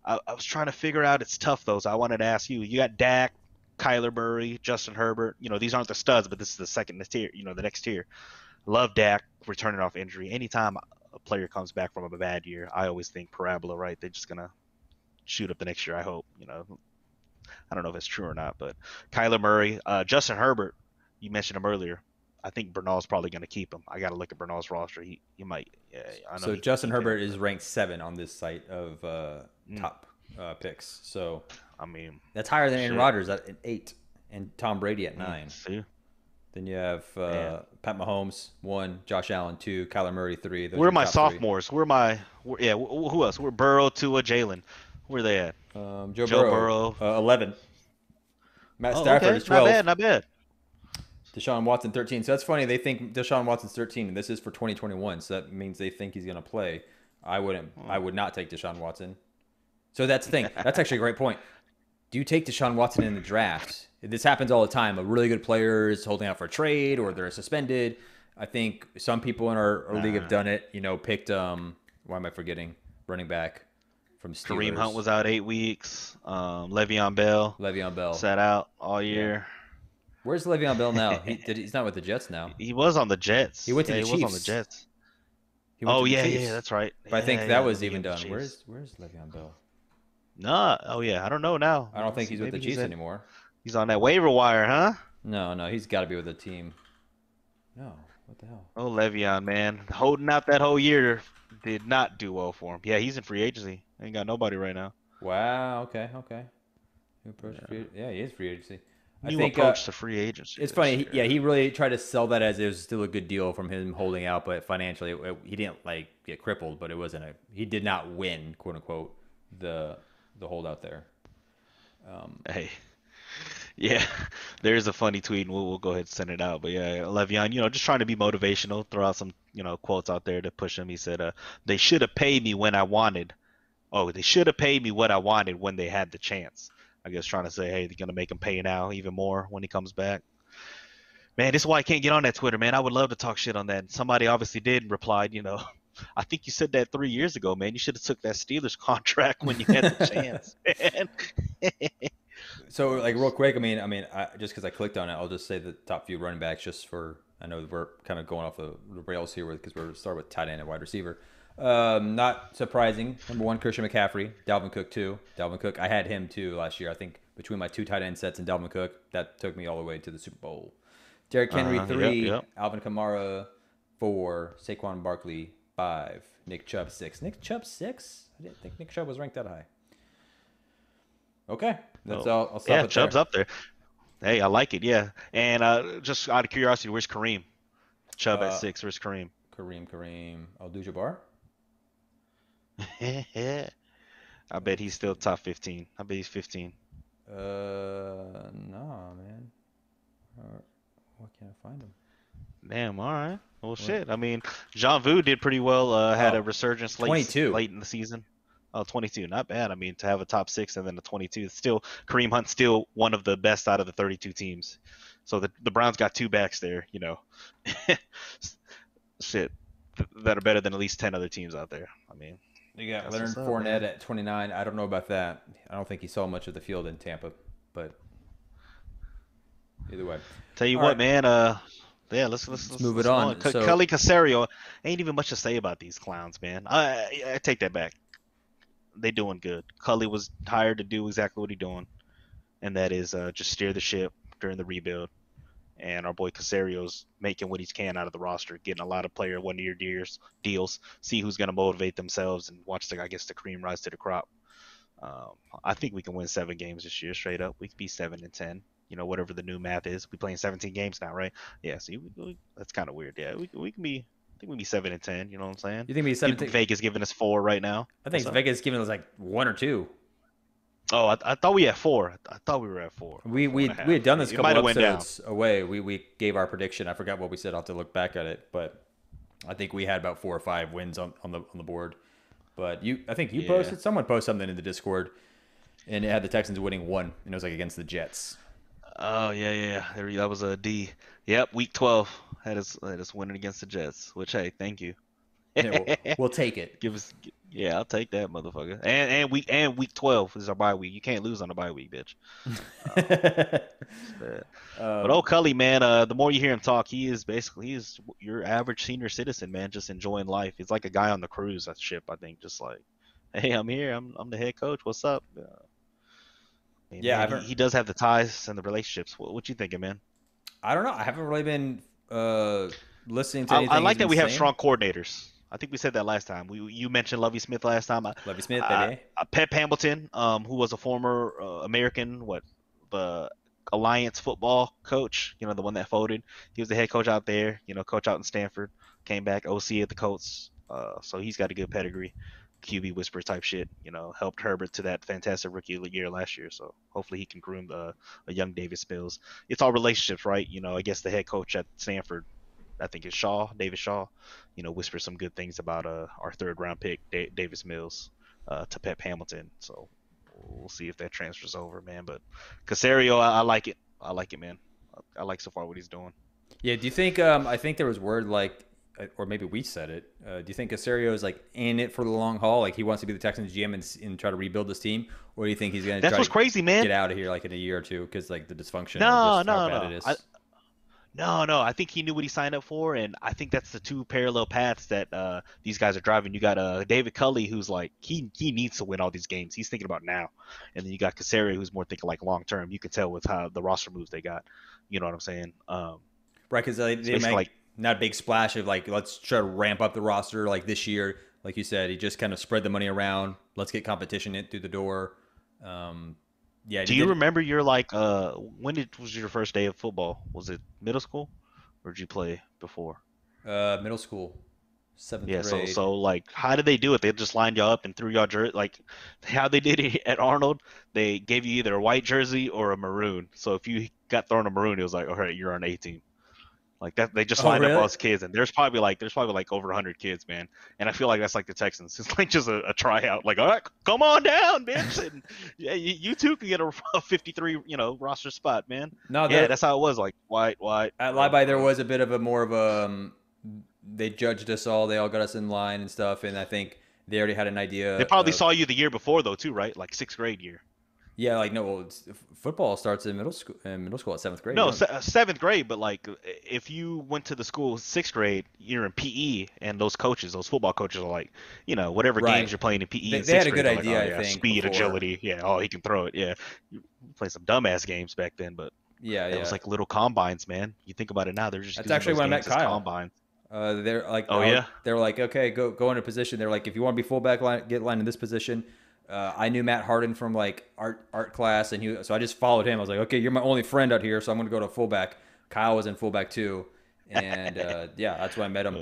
I was trying to figure out. It's tough though. So I wanted to ask you. You got Dak, Kyler Murray, Justin Herbert. These aren't the studs, but this is the second tier. The next tier. Love Dak returning off injury. Anytime a player comes back from a bad year, I always think parabola, right? They're just gonna shoot up the next year. I hope. I don't know if it's true or not, but Kyler Murray, Justin Herbert. You mentioned him earlier. I think Bernal's probably going to keep him. I got to look at Bernal's roster. He might. Yeah, I know. So Justin Herbert is ranked 7 on this site of top picks. So I mean, that's higher than Aaron Rodgers at 8 and Tom Brady at 9. See? Then you have Pat Mahomes 1, Josh Allen 2, Kyler Murray 3. Where are my sophomores? Who else? We're Burrow, Tua, Jalen. Where are they at? Joe Burrow 11. Matt Stafford is 12. Not bad. Deshaun Watson 13. So that's funny. They think Deshaun Watson's 13, and this is for 2021. So that means they think he's going to play. I would not take Deshaun Watson. So that's the thing. That's actually a great point. Do you take Deshaun Watson in the draft? This happens all the time. A really good player is holding out for a trade or they're suspended. I think some people in our league have done it. Picked, why am I forgetting? Running back from Steelers. Kareem Hunt was out 8 weeks. Le'Veon Bell sat out all year. Yeah. Where's Le'Veon Bell now? He's not with the Jets now. He was on the Jets. He went to the Chiefs. He was on the Jets. That's right. But I think that was even done. Where's Le'Veon Bell? No. Oh yeah, I don't know now. I don't think he's with the Chiefs anymore. He's on that waiver wire, huh? No, he's got to be with the team. No, what the hell? Oh, Le'Veon, man, holding out that whole year did not do well for him. Yeah, he's in free agency. Ain't got nobody right now. Wow. Okay. Yeah, he is free agency. New approach to free agency. It's funny. He really tried to sell that as it was still a good deal from him holding out, but financially he didn't get crippled. But it wasn't he did not win, quote unquote, the holdout there. Hey, yeah, there's a funny tweet, and we'll go ahead and send it out. But yeah, Le'Veon, just trying to be motivational, throw out some quotes out there to push him. He said, "They should have paid me when I wanted. Oh, they should have paid me what I wanted when they had the chance." I guess trying to say, hey, they're going to make him pay now even more when he comes back. Man, this is why I can't get on that Twitter, man. I would love to talk shit on that. Somebody obviously did and replied, I think you said that 3 years ago, man. You should have took that Steelers contract when you had the chance, man. So, real quick, just because I clicked on it, I'll just say the top few running backs I know we're kind of going off the rails here because we're starting with tight end and wide receiver. Not surprising. Number 1, Christian McCaffrey. Dalvin Cook 2. Dalvin Cook, I had him too last year. I think between my 2 tight end sets and Dalvin Cook, that took me all the way to the Super Bowl. Derrick Henry 3. Yep. Alvin Kamara 4. Saquon Barkley 5. Nick Chubb 6. Nick Chubb 6? I didn't think Nick Chubb was ranked that high. Okay, that's all. I'll stop it Chubb's there. up there. Hey, I like it. Yeah, and just out of curiosity, where's Kareem? Chubb at 6. Where's Kareem? Kareem Abdul-Jabbar. I bet he's still top 15. I bet he's 15. No, man. Why can't I find him? Damn, all right. Well, shit. Jean Vu did pretty well. Had a resurgence late in the season. Oh, 22. Not bad. To have a top 6 and then a 22. Still, Kareem Hunt's still one of the best out of the 32 teams. So the Browns got 2 backs there, Shit. That are better than at least 10 other teams out there. You got Leonard Fournette at 29. I don't know about that. I don't think he saw much of the field in Tampa, but either way. Tell you what, man. Let's move it on. Kelly Casario, ain't even much to say about these clowns, man. I take that back. they doing good. Cully was hired to do exactly what he's doing, and that is just steer the ship during the rebuild. And our boy Casario's making what he can out of the roster, getting a lot of player 1 year deals, see who's going to motivate themselves, and watch the I guess the cream rise to the crop. I think we can win 7 games this year straight up. We could be 7-10. Whatever the new math is. We playing 17 games now, right? Yeah. See, that's kind of weird. Yeah, we can be. I think we can be 7-10. You know what I'm saying? You think we 17? Vegas giving us 4 right now. I think Vegas giving us like 1 or 2. Oh, I thought we had 4. I thought we were at 4. We had done this a couple episodes away. We gave our prediction. I forgot what we said. I'll have to look back at it, but I think we had about 4 or 5 wins on the board. But I think you posted, someone posted something in the Discord, and it had the Texans winning 1, and it was like against the Jets. Oh yeah. That was a D. Yep, week 12 had us winning against the Jets. Which, hey, thank you. Yeah, we'll take it. I'll take that, motherfucker. And week 12 is our bye week. You can't lose on a bye week, bitch. But Cully, man, the more you hear him talk, he is your average senior citizen, man, just enjoying life. He's like a guy on the cruise ship, I think, just like, hey, I'm here, I'm the head coach. What's up? Man, he does have the ties and the relationships. What you thinking, man? I don't know. I haven't really been listening to anything. I like that we have strong coordinators. I think we said that last time. You mentioned Lovie Smith last time. Lovie Smith, baby. Pep Hamilton, who was a former American, the Alliance football coach, the one that folded. He was the head coach out there, coach out in Stanford, came back OC at the Colts. So he's got a good pedigree, QB whisperer type shit. Helped Herbert to that fantastic rookie year last year. So hopefully he can groom a young Davis Mills. It's all relationships, right? I guess the head coach at Stanford, I think it's David Shaw, whisper some good things about our 3rd round pick, Davis Mills, to Pep Hamilton. So we'll see if that transfers over, man. But Casario, I like it. I like it, man. I like so far what he's doing. Yeah. Do you think? I think there was word like, or maybe we said it. Do you think Casario is like in it for the long haul? Like he wants to be the Texans GM and try to rebuild this team, or do you think he's going to? That's what's crazy, man. Get out of here like in a year or 2 because like the dysfunction. No. How bad it is. No. I think he knew what he signed up for, and I think that's the 2 parallel paths that these guys are driving. You got David Culley, who's like he needs to win all these games. He's thinking about now, and then you got Casario, who's more thinking like long term. You can tell with how the roster moves they got. You know what I'm saying? Right, because they make not a big splash of like let's try to ramp up the roster like this year. Like you said, he just kind of spread the money around. Let's get competition in through the door. Yeah. Do you remember your when was your first day of football? Was it middle school, or did you play before? Middle school, 7th grade. Yeah. So like, how did they do it? They just lined y'all up and threw y'all jersey. Like how they did it at Arnold, they gave you either a white jersey or a maroon. So if you got thrown a maroon, it was like, all right, you're on A team. Like that, they just lined up all those kids, and there's probably like over 100 kids, man. And I feel like that's like the Texans. It's like just a tryout. Like, all right, come on down, bitch. And yeah, you too can get a 53, roster spot, man. No, that's how it was. Like white. At Lie-By, there was a bit of a more of a. They judged us all. They all got us in line and stuff, and I think they already had an idea. They probably saw you the year before though, too, right? Like 6th grade year. Yeah, like football starts in middle school at 7th grade. No, 7th grade, but like if you went to the school 6th grade, you're in PE, and those football coaches are like, whatever games you're playing in PE. They had a good idea, like, I think. Speed, before. agility, he can throw it. Yeah, you play some dumbass games back then, but it was like little combines, man. You think about it now, they're just. That's actually when I met Kyle. Combines. They're like, yeah. They're like, okay, go into position. They're like, if you want to be fullback, get lined in this position. I knew Matt Harden from like art class, and so I just followed him. I was like, okay, you're my only friend out here, so I'm going to go to fullback. Kyle was in fullback too, and that's when I met him,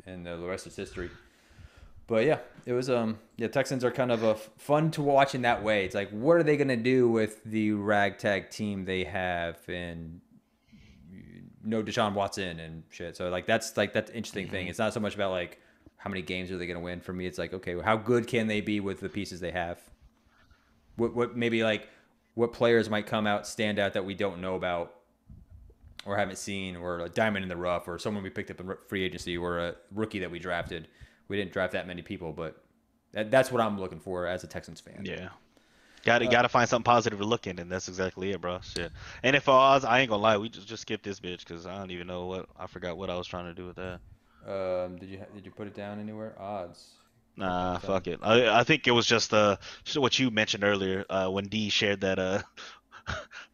and the rest is history. But yeah, it was Texans are kind of fun to watch in that way. It's like, what are they going to do with the ragtag team they have, and Deshaun Watson and shit. So like that's the interesting thing. It's not so much about like how many games are they going to win. For me, it's like, okay, how good can they be with the pieces they have? What maybe like what players might come out, stand out that we don't know about or haven't seen, or a diamond in the rough, or someone we picked up in free agency, or a rookie that we drafted. We didn't draft that many people, but that's what I'm looking for as a Texans fan. Yeah. Got to find something positive to look in, and that's exactly it, bro. Shit. And if I ain't gonna lie, we just skipped this bitch because I don't even know I forgot what I was trying to do with that. Did you put it down anywhere? Odds. Nah, So, fuck it. I think it was just what you mentioned earlier when D shared that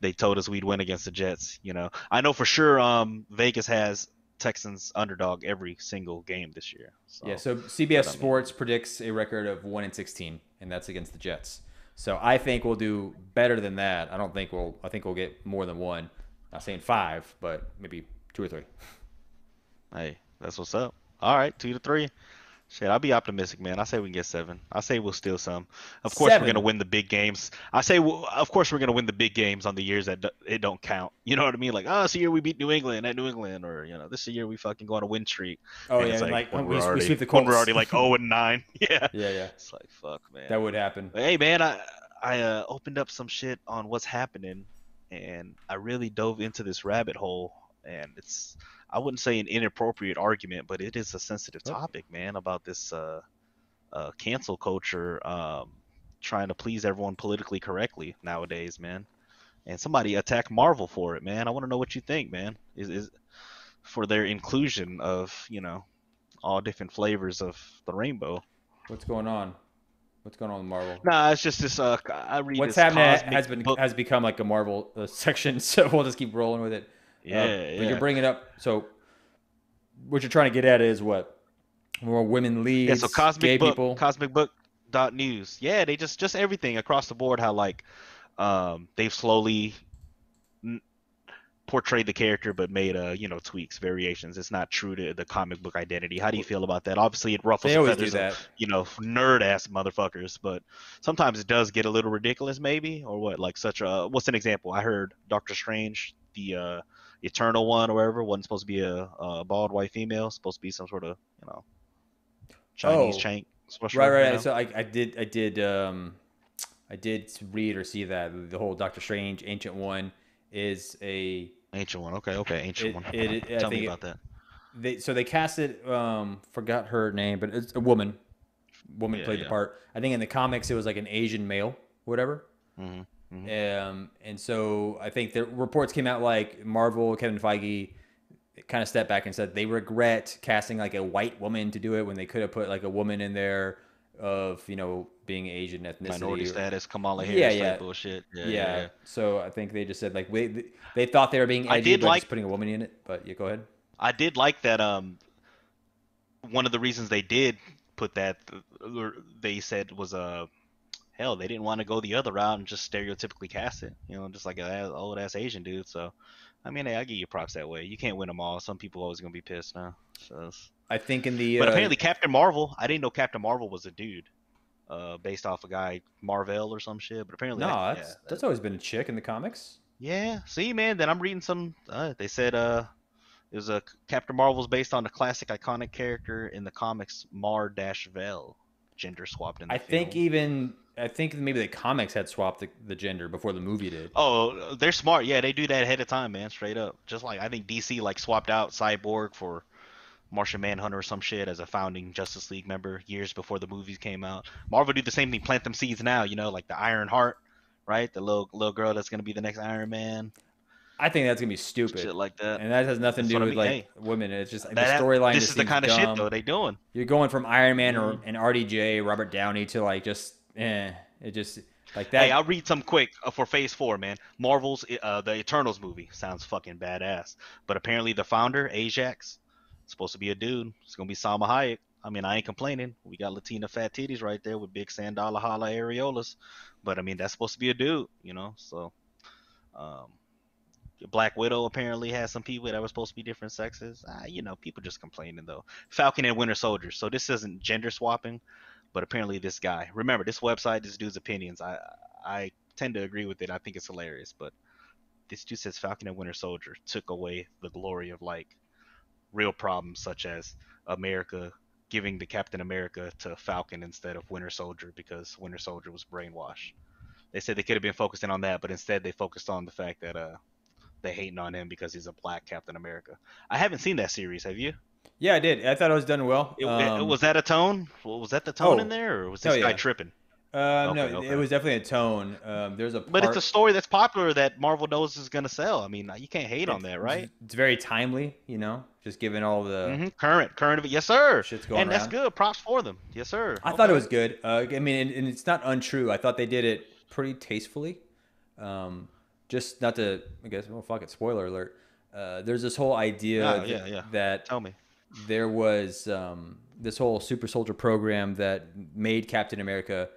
they told us we'd win against the Jets. I know for sure Vegas has Texans underdog every single game this year. yeah, So, so CBS but I mean, Sports predicts a record of 1-16, and that's against the Jets. So I think we'll do better than that. I think we'll get more than one. Not saying 5, but maybe 2 or 3. hey, that's what's up. All right, 2 to 3. Shit, I'll be optimistic, man. I say we can get 7. I say we'll steal some. Of course, we're gonna 7. win the big games. Of course, we're gonna win the big games on the years that it don't count. You know what I mean? Like, oh, it's the year we beat New England at New England, or this year we fucking go on a win streak, Oh and yeah, it's and like like we sweep the when we're Colts. already like 0-9. Yeah, Yeah, yeah, it's like fuck, man. that would happen. But hey, man, I opened up some shit on what's happening, and I really dove into this rabbit hole, and it's I wouldn't say an inappropriate argument, but it is a sensitive Oh, topic, man, about this cancel culture, trying to please everyone politically correctly nowadays, man. And somebody attacked Marvel for it, man. I want to know what you think, man. Is for their inclusion of all different flavors of the rainbow. what's going on? What's going on with Marvel? Nah, it's just this. I read What's this happening cosmic book. has become like a Marvel section, so we'll just keep rolling with it. Yeah, But you're yeah, bringing up, so what you're trying to get at is what more women yeah. So leads, gay people. Cosmic Book dot news. Yeah, they just everything across the board. How like they've slowly portrayed the character but made tweaks, variations. It's not true to the comic book identity. How do you feel about that? Obviously it ruffles They the always do feathers of that. nerd ass motherfuckers, but sometimes it does get a little ridiculous, maybe. Or what, like such a what's an example? I heard Doctor Strange, the Eternal one or whatever, wasn't supposed to be a bald white female, supposed to be some sort of Chinese Oh, chank right, sorcerer, right. So I did read or see that the whole Doctor Strange Ancient One is a Ancient one. Okay, ancient one. I Tell me think about that. they casted forgot her name, but it's a woman. Woman Yeah, played the yeah. part. I think in the comics it was like an Asian male, whatever. Mm-hmm. And so I think the reports came out like Marvel, Kevin Feige kind of stepped back and said they regret casting like a white woman to do it when they could have put like a woman in there of being Asian ethnicity, Minority status, Kamala yeah, Harris yeah, type bullshit. Yeah, yeah, yeah. yeah. So I think they just said like they thought they were being I edgy did by like just putting a woman in it. But yeah, go ahead. I did like that. One of the reasons they did put that, they said was hell, they didn't want to go the other route and just stereotypically cast it, just like an old ass Asian dude. So, I mean, hey, I give you props that way. You can't win them all. Some people always gonna be pissed now. So, I think in the but apparently Captain Marvel, I didn't know Captain Marvel was a dude, based off a guy Marvel or some shit. But apparently, no, that's always been a chick in the comics. yeah. See, man, then I'm reading some. They said it was a Captain Marvel's based on a classic iconic character in the comics, Mar-Vel, gender swapped in the film. I think maybe the comics had swapped the gender before the movie did. Oh, they're smart. Yeah, they do that ahead of time, man. Straight up. Just like I think DC like swapped out Cyborg for Martian Manhunter or some shit as a founding Justice League member years before the movies came out. Marvel do the same thing, plant them seeds now. Like the Iron Heart, right? The little girl that's gonna be the next Iron Man. I think that's gonna be stupid. Shit like that. And that has nothing That's to what do I with mean. like Hey, women. It's just the that storyline. this Just is the seems kind of dumb. shit though they doing. You're going from Iron Man or an RDJ, Robert Downey, to like just it just like that. Hey, I'll read some quick for Phase 4, man. Marvel's the Eternals movie sounds fucking badass, but apparently the founder Ajax, supposed to be a dude. It's gonna be Salma Hayek. I mean, I ain't complaining. We got Latina fat titties right there with big Sandala Hala areolas, but I mean that's supposed to be a dude, So, um, Black Widow apparently has some people that were supposed to be different sexes. People just complaining though. Falcon and Winter Soldier. So this isn't gender swapping, but apparently this guy. Remember this website, this dude's opinions. I tend to agree with it. I think it's hilarious, but this dude says Falcon and Winter Soldier took away the glory of like real problems such as America giving the Captain America to Falcon instead of Winter Soldier because Winter Soldier was brainwashed. They said they could have been focusing on that, but instead they focused on the fact that they hating on him because he's a black Captain America. I haven't seen that series. Have you? Yeah, I did. I thought it was done well. Was that a tone? Was that the tone in Oh, there, or was hell this guy yeah. tripping? No, Okay, it was definitely a tone. There's a But it's a part. story that's popular that Marvel knows is gonna sell. I mean, you can't hate on It's that, right? it's very timely, just given all the Current of it, yes, sir. shit's going And that's around. good. Props for them, yes, sir. I thought it Okay. was good. I mean, and it's not untrue. I thought they did it pretty tastefully. Um, just not to, I guess, well, fuck it, spoiler alert. There's this whole idea Yeah. that Tell me. there was this whole super soldier program that made Captain America.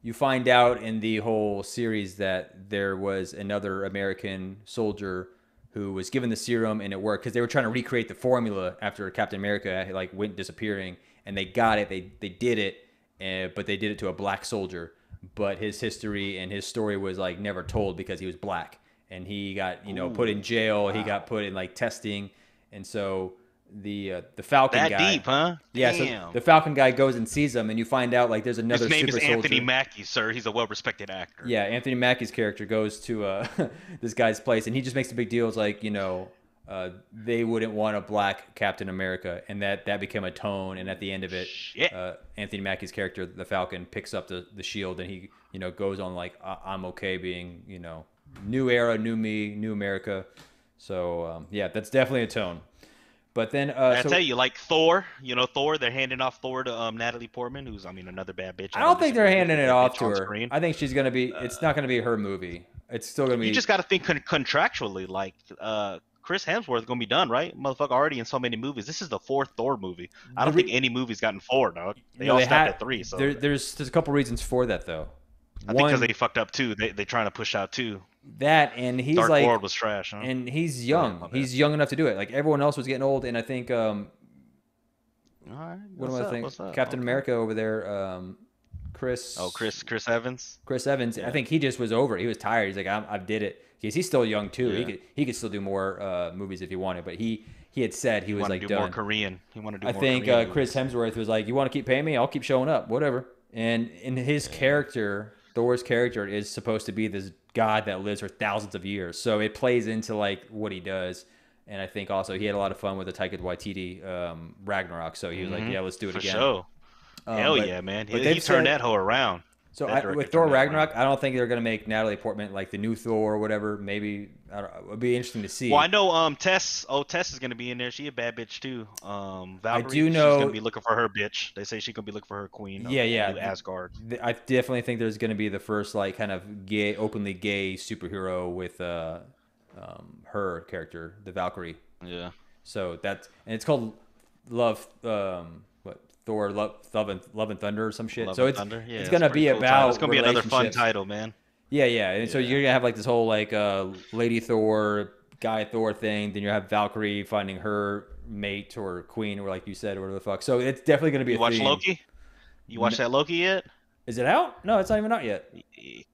You find out in the whole series that there was another American soldier who was given the serum and it worked because they were trying to recreate the formula after Captain America like went disappearing, and they got it. They did it, but they did it to a black soldier. But his history and his story was like never told because he was black, and he got put in jail. Wow. He got put in like testing, and so the Falcon That guy. deep, huh? Yeah, Damn. so the Falcon guy goes and sees him, and you find out like there's another His name super is Anthony soldier. Mackie, sir. He's a well-respected actor. Yeah, Anthony Mackie's character goes to this guy's place, and he just makes a big deal. It's like they wouldn't want a black Captain America, and that became a tone. And at the end of it, Anthony Mackie's character, the Falcon, picks up the shield, and he goes on like I'm okay being new era, new me, new America. So yeah, that's definitely a tone. But then I tell you, like Thor, Thor, they're handing off Thor to Natalie Portman, who's another bad bitch. I don't think they're handing it off to her. Screen. I think she's gonna be. It's not gonna be her movie. It's still gonna be. You just got to think contractually. Like Chris Hemsworth's gonna be done, right? Motherfucker, already in so many movies. This is the 4th Thor movie. I don't think any movie's gotten 4, dog. They all stopped at 3. So there's a couple reasons for that though. I think because they fucked up 2. They trying to push out 2. That and he's Dark like World was trash, huh? And he's young. He's young enough to do it. Like everyone else was getting old, and I think all right. what do I think? Captain America over there, Chris. Oh, Chris Evans. Chris Evans. Yeah. I think he just was over it. He was tired. He's like, I did it. Because he's still young too. Yeah. He could still do more movies if he wanted, but he had said he was like done. More Korean. He wanted to do I think Chris Hemsworth was like, you want to keep paying me? I'll keep showing up. Whatever. And in his character, Thor's character is supposed to be this god that lives for thousands of years. So it plays into like what he does. And I think also he had a lot of fun with the Taika Waititi Ragnarok. So he was like, yeah, let's do it again. For sure. Hell yeah, man. He turned that hoe around. So with Thor Ragnarok, I don't think they're going to make Natalie Portman like the new Thor or whatever. Maybe it would be interesting to see. Well, I know Tess is going to be in there. She a bad bitch too. Valkyrie, I do know she's going to be looking for her bitch. They say she's going to be looking for her queen. Yeah. Asgard. I definitely think there's going to be the first like kind of openly gay superhero with her character, the Valkyrie. Yeah. So and it's called Love. Thor, Love and Thunder or some shit. It's gonna be cool about. Title. It's gonna be another fun title, man. Yeah. And so you're gonna have like this whole like Lady Thor, Guy Thor thing. Then you have Valkyrie finding her mate or queen, or like you said, or whatever the fuck. So it's definitely gonna be. You watch Loki? You watched that Loki yet? Is it out? No, it's not even out yet.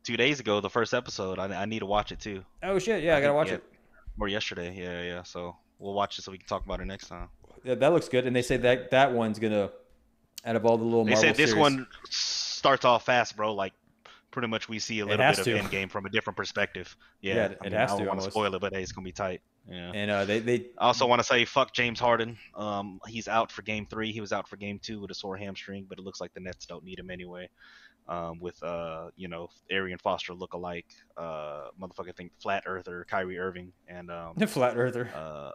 2 days ago, the first episode. I need to watch it too. Oh shit! Yeah, I gotta watch it. Or yesterday. Yeah. So we'll watch it so we can talk about it next time. Yeah, that looks good. And they say that one's gonna. Out of all the little Marvel series. They said this series. one starts off fast, bro. Like, pretty much we see a little bit of Endgame from a different perspective. Yeah, it has to. I don't want to spoil it, but hey, it's gonna be tight. Yeah. And they I also want to say fuck James Harden. He's out for Game 3. He was out for Game 2 with a sore hamstring, but it looks like the Nets don't need him anyway. With Arian Foster look-alike, motherfucker, think flat earther Kyrie Irving and the flat earther,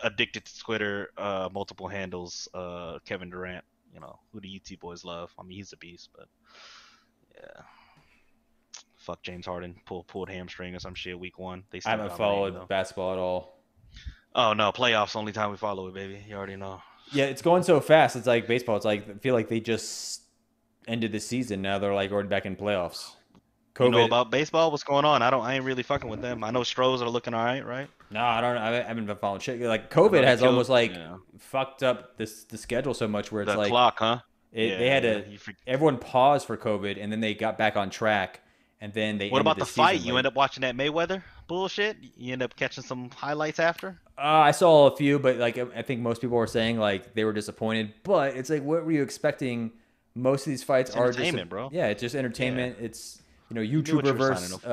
addicted to Twitter, multiple handles, Kevin Durant. Who the UT boys love. I mean, he's a beast, but yeah. Fuck James Harden. Pulled hamstring or some shit week 1. I haven't followed basketball at all. Oh, no. Playoffs, only time we follow it, baby. You already know. Yeah, it's going so fast. It's like baseball. It's like, I feel like they just ended the season. Now they're like already back in playoffs. COVID. You know about baseball? What's going on? I ain't really fucking with them. I know Stros are looking all right, right? No, I don't. I haven't been following shit. Like COVID has almost like fucked up the schedule so much where it's the like clock, huh? They had to. Everyone paused for COVID, and then they got back on track, and then they. What about the fight? You end up watching that Mayweather bullshit? You end up catching some highlights after? I saw a few, but like I think most people were saying like they were disappointed. But it's like, what were you expecting? Most of these fights are entertainment, bro. Yeah, it's just entertainment. Yeah. It's YouTuber versus.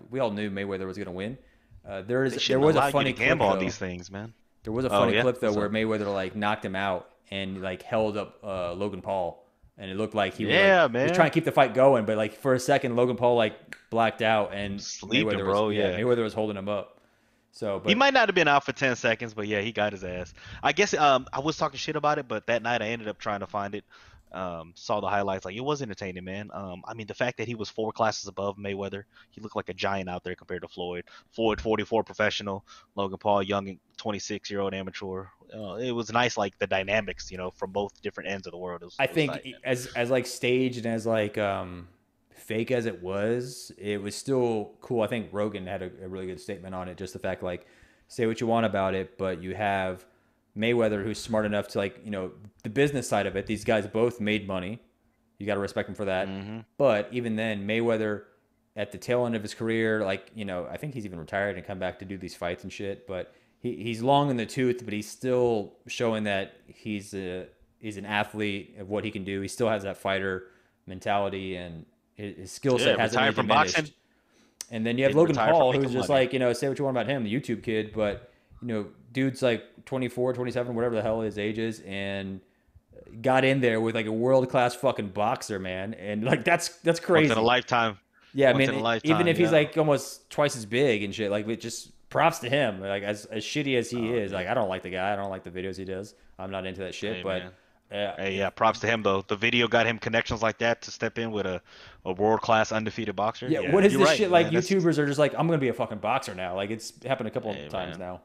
We all knew Mayweather was gonna win. There was a funny clip on these things, man. There was a funny clip though where Mayweather like knocked him out and like held up Logan Paul and it looked like he man. was trying to keep the fight going, but like for a second, Logan Paul like blacked out and Sleeping, Mayweather bro. was, Mayweather was holding him up. So, but he might not have been out for 10 seconds, but yeah, he got his ass. I guess I was talking shit about it, but that night I ended up trying to find it. Saw the highlights. Like, it was entertaining, man. I mean, the fact that he was 4 classes above Mayweather, he looked like a giant out there compared to Floyd. Floyd, 44 professional, Logan Paul, young 26-year-old amateur. It was nice, like the dynamics, from both different ends of the world. I think as like staged and as like fake as it was still cool. I think Rogan had a really good statement on it. Just the fact, like, say what you want about it, but you have Mayweather, who's smart enough to, like, the business side of it. These guys both made money. You got to respect him for that. Mm-hmm. But even then, Mayweather at the tail end of his career, like, I think he's even retired and come back to do these fights and shit. But he's long in the tooth, but he's still showing that he's an athlete of what he can do. He still has that fighter mentality, and his skill set hasn't really from diminished. Boxing. And then you have Logan Paul, who's just like, say what you want about him, the YouTube kid, but dude's like 24, 27, whatever the hell his age is, and got in there with like a world-class fucking boxer, man. And like, that's crazy. Once in a lifetime. Yeah, I mean, even if he's like almost twice as big and shit, like, it just props to him. Like, as shitty as he is, like, I don't like the guy. I don't like the videos he does. I'm not into that shit, but props to him though. The video got him connections like that to step in with a world-class undefeated boxer. Yeah, what is this shit, man? Like, YouTubers are just like, I'm gonna be a fucking boxer now. Like, it's happened a couple of times now.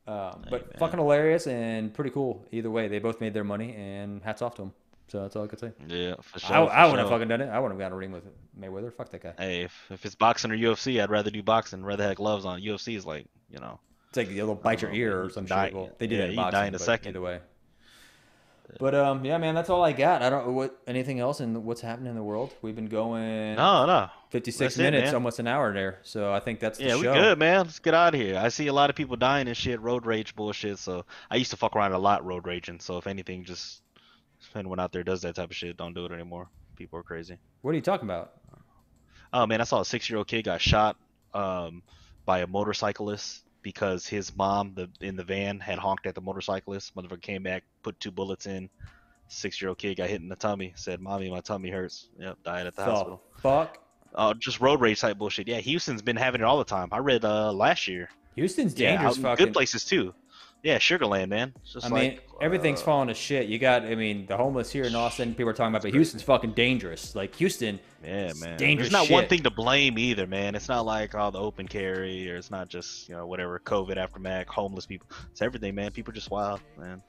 But fucking hilarious and pretty cool. Either way, they both made their money, and hats off to them. So that's all I could say. Yeah, for sure. I wouldn't have fucking done it. I wouldn't have gotten a ring with Mayweather. Fuck that guy. Hey, if it's boxing or UFC, I'd rather do boxing. Rather have gloves on. UFC is like, it's like they'll bite your ear or some shit. Well, they did that in boxing, die in a second. Either way. But yeah, man, that's all I got. I don't know anything else in what's happening in the world. We've been going 56 minutes, almost an hour there. So I think that's the show. Yeah, we good, man. Let's get out of here. I see a lot of people dying and shit, road rage bullshit. So I used to fuck around a lot road raging. So if anything, just if anyone out there does that type of shit, don't do it anymore. People are crazy. What are you talking about? Oh man, I saw a 6-year-old kid got shot by a motorcyclist because his mom in the van had honked at the motorcyclist. Motherfucker came back, put 2 bullets in. 6-year-old kid got hit in the tummy. Said, "Mommy, my tummy hurts." Yep, died at the hospital. Fuck. Just road rage type bullshit. Yeah, Houston's been having it all the time. I read last year. Houston's dangerous. Fucking good places too. Yeah, Sugarland, man. It's just everything's falling to shit. You got, the homeless here in Austin, people are talking about, but Houston's fucking dangerous. Like, Houston, yeah, man. Dangerous. There's not shit. one thing to blame either, man. It's not like the open carry, or it's not just whatever COVID aftermath, homeless people. It's everything, man. People are just wild, man.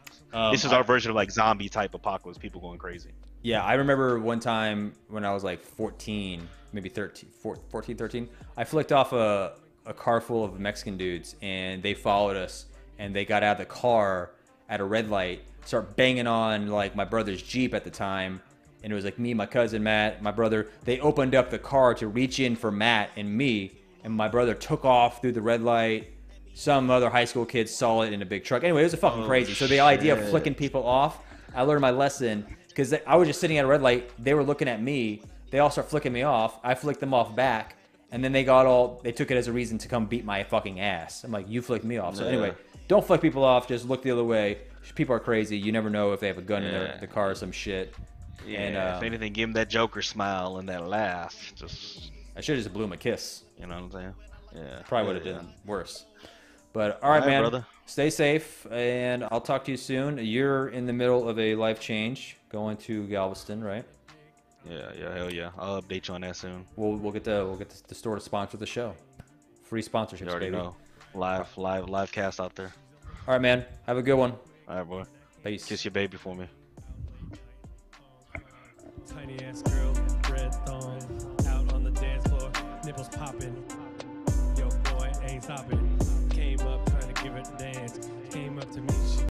This is our version of like zombie type apocalypse. People going crazy. Yeah, I remember one time when I was like 14, maybe 13, 14, 13. I flicked off a car full of Mexican dudes, and they followed us. And they got out of the car at a red light, start banging on like my brother's Jeep at the time. And it was like me, my cousin Matt, my brother. They opened up the car to reach in for Matt and me. And my brother took off through the red light. Some other high school kids saw it in a big truck. Anyway, it was fucking crazy. So the idea of flicking people off, I learned my lesson. Because I was just sitting at a red light. They were looking at me. They all start flicking me off. I flicked them off back. And then they took it as a reason to come beat my fucking ass. I'm like, you flicked me off. So anyway, don't flick people off. Just look the other way. People are crazy. You never know if they have a gun in the car or some shit. Yeah, and, if anything, give them that Joker smile and that laugh. I should have just blew him a kiss. You know what I'm saying? Yeah. Probably would have done worse. But all right, man. Brother. Stay safe, and I'll talk to you soon. You're in the middle of a life change, going to Galveston, right? Yeah, hell yeah. I'll update you on that soon. We'll get the store to sponsor the show. Free sponsorships, you already baby. Know. Live cast out there. All right, man. Have a good one. All right, boy. Peace. Kiss your baby for me. Tiny ass girl, red thong, out on the dance floor, nipples popping. Yo, boy, ain't stopping.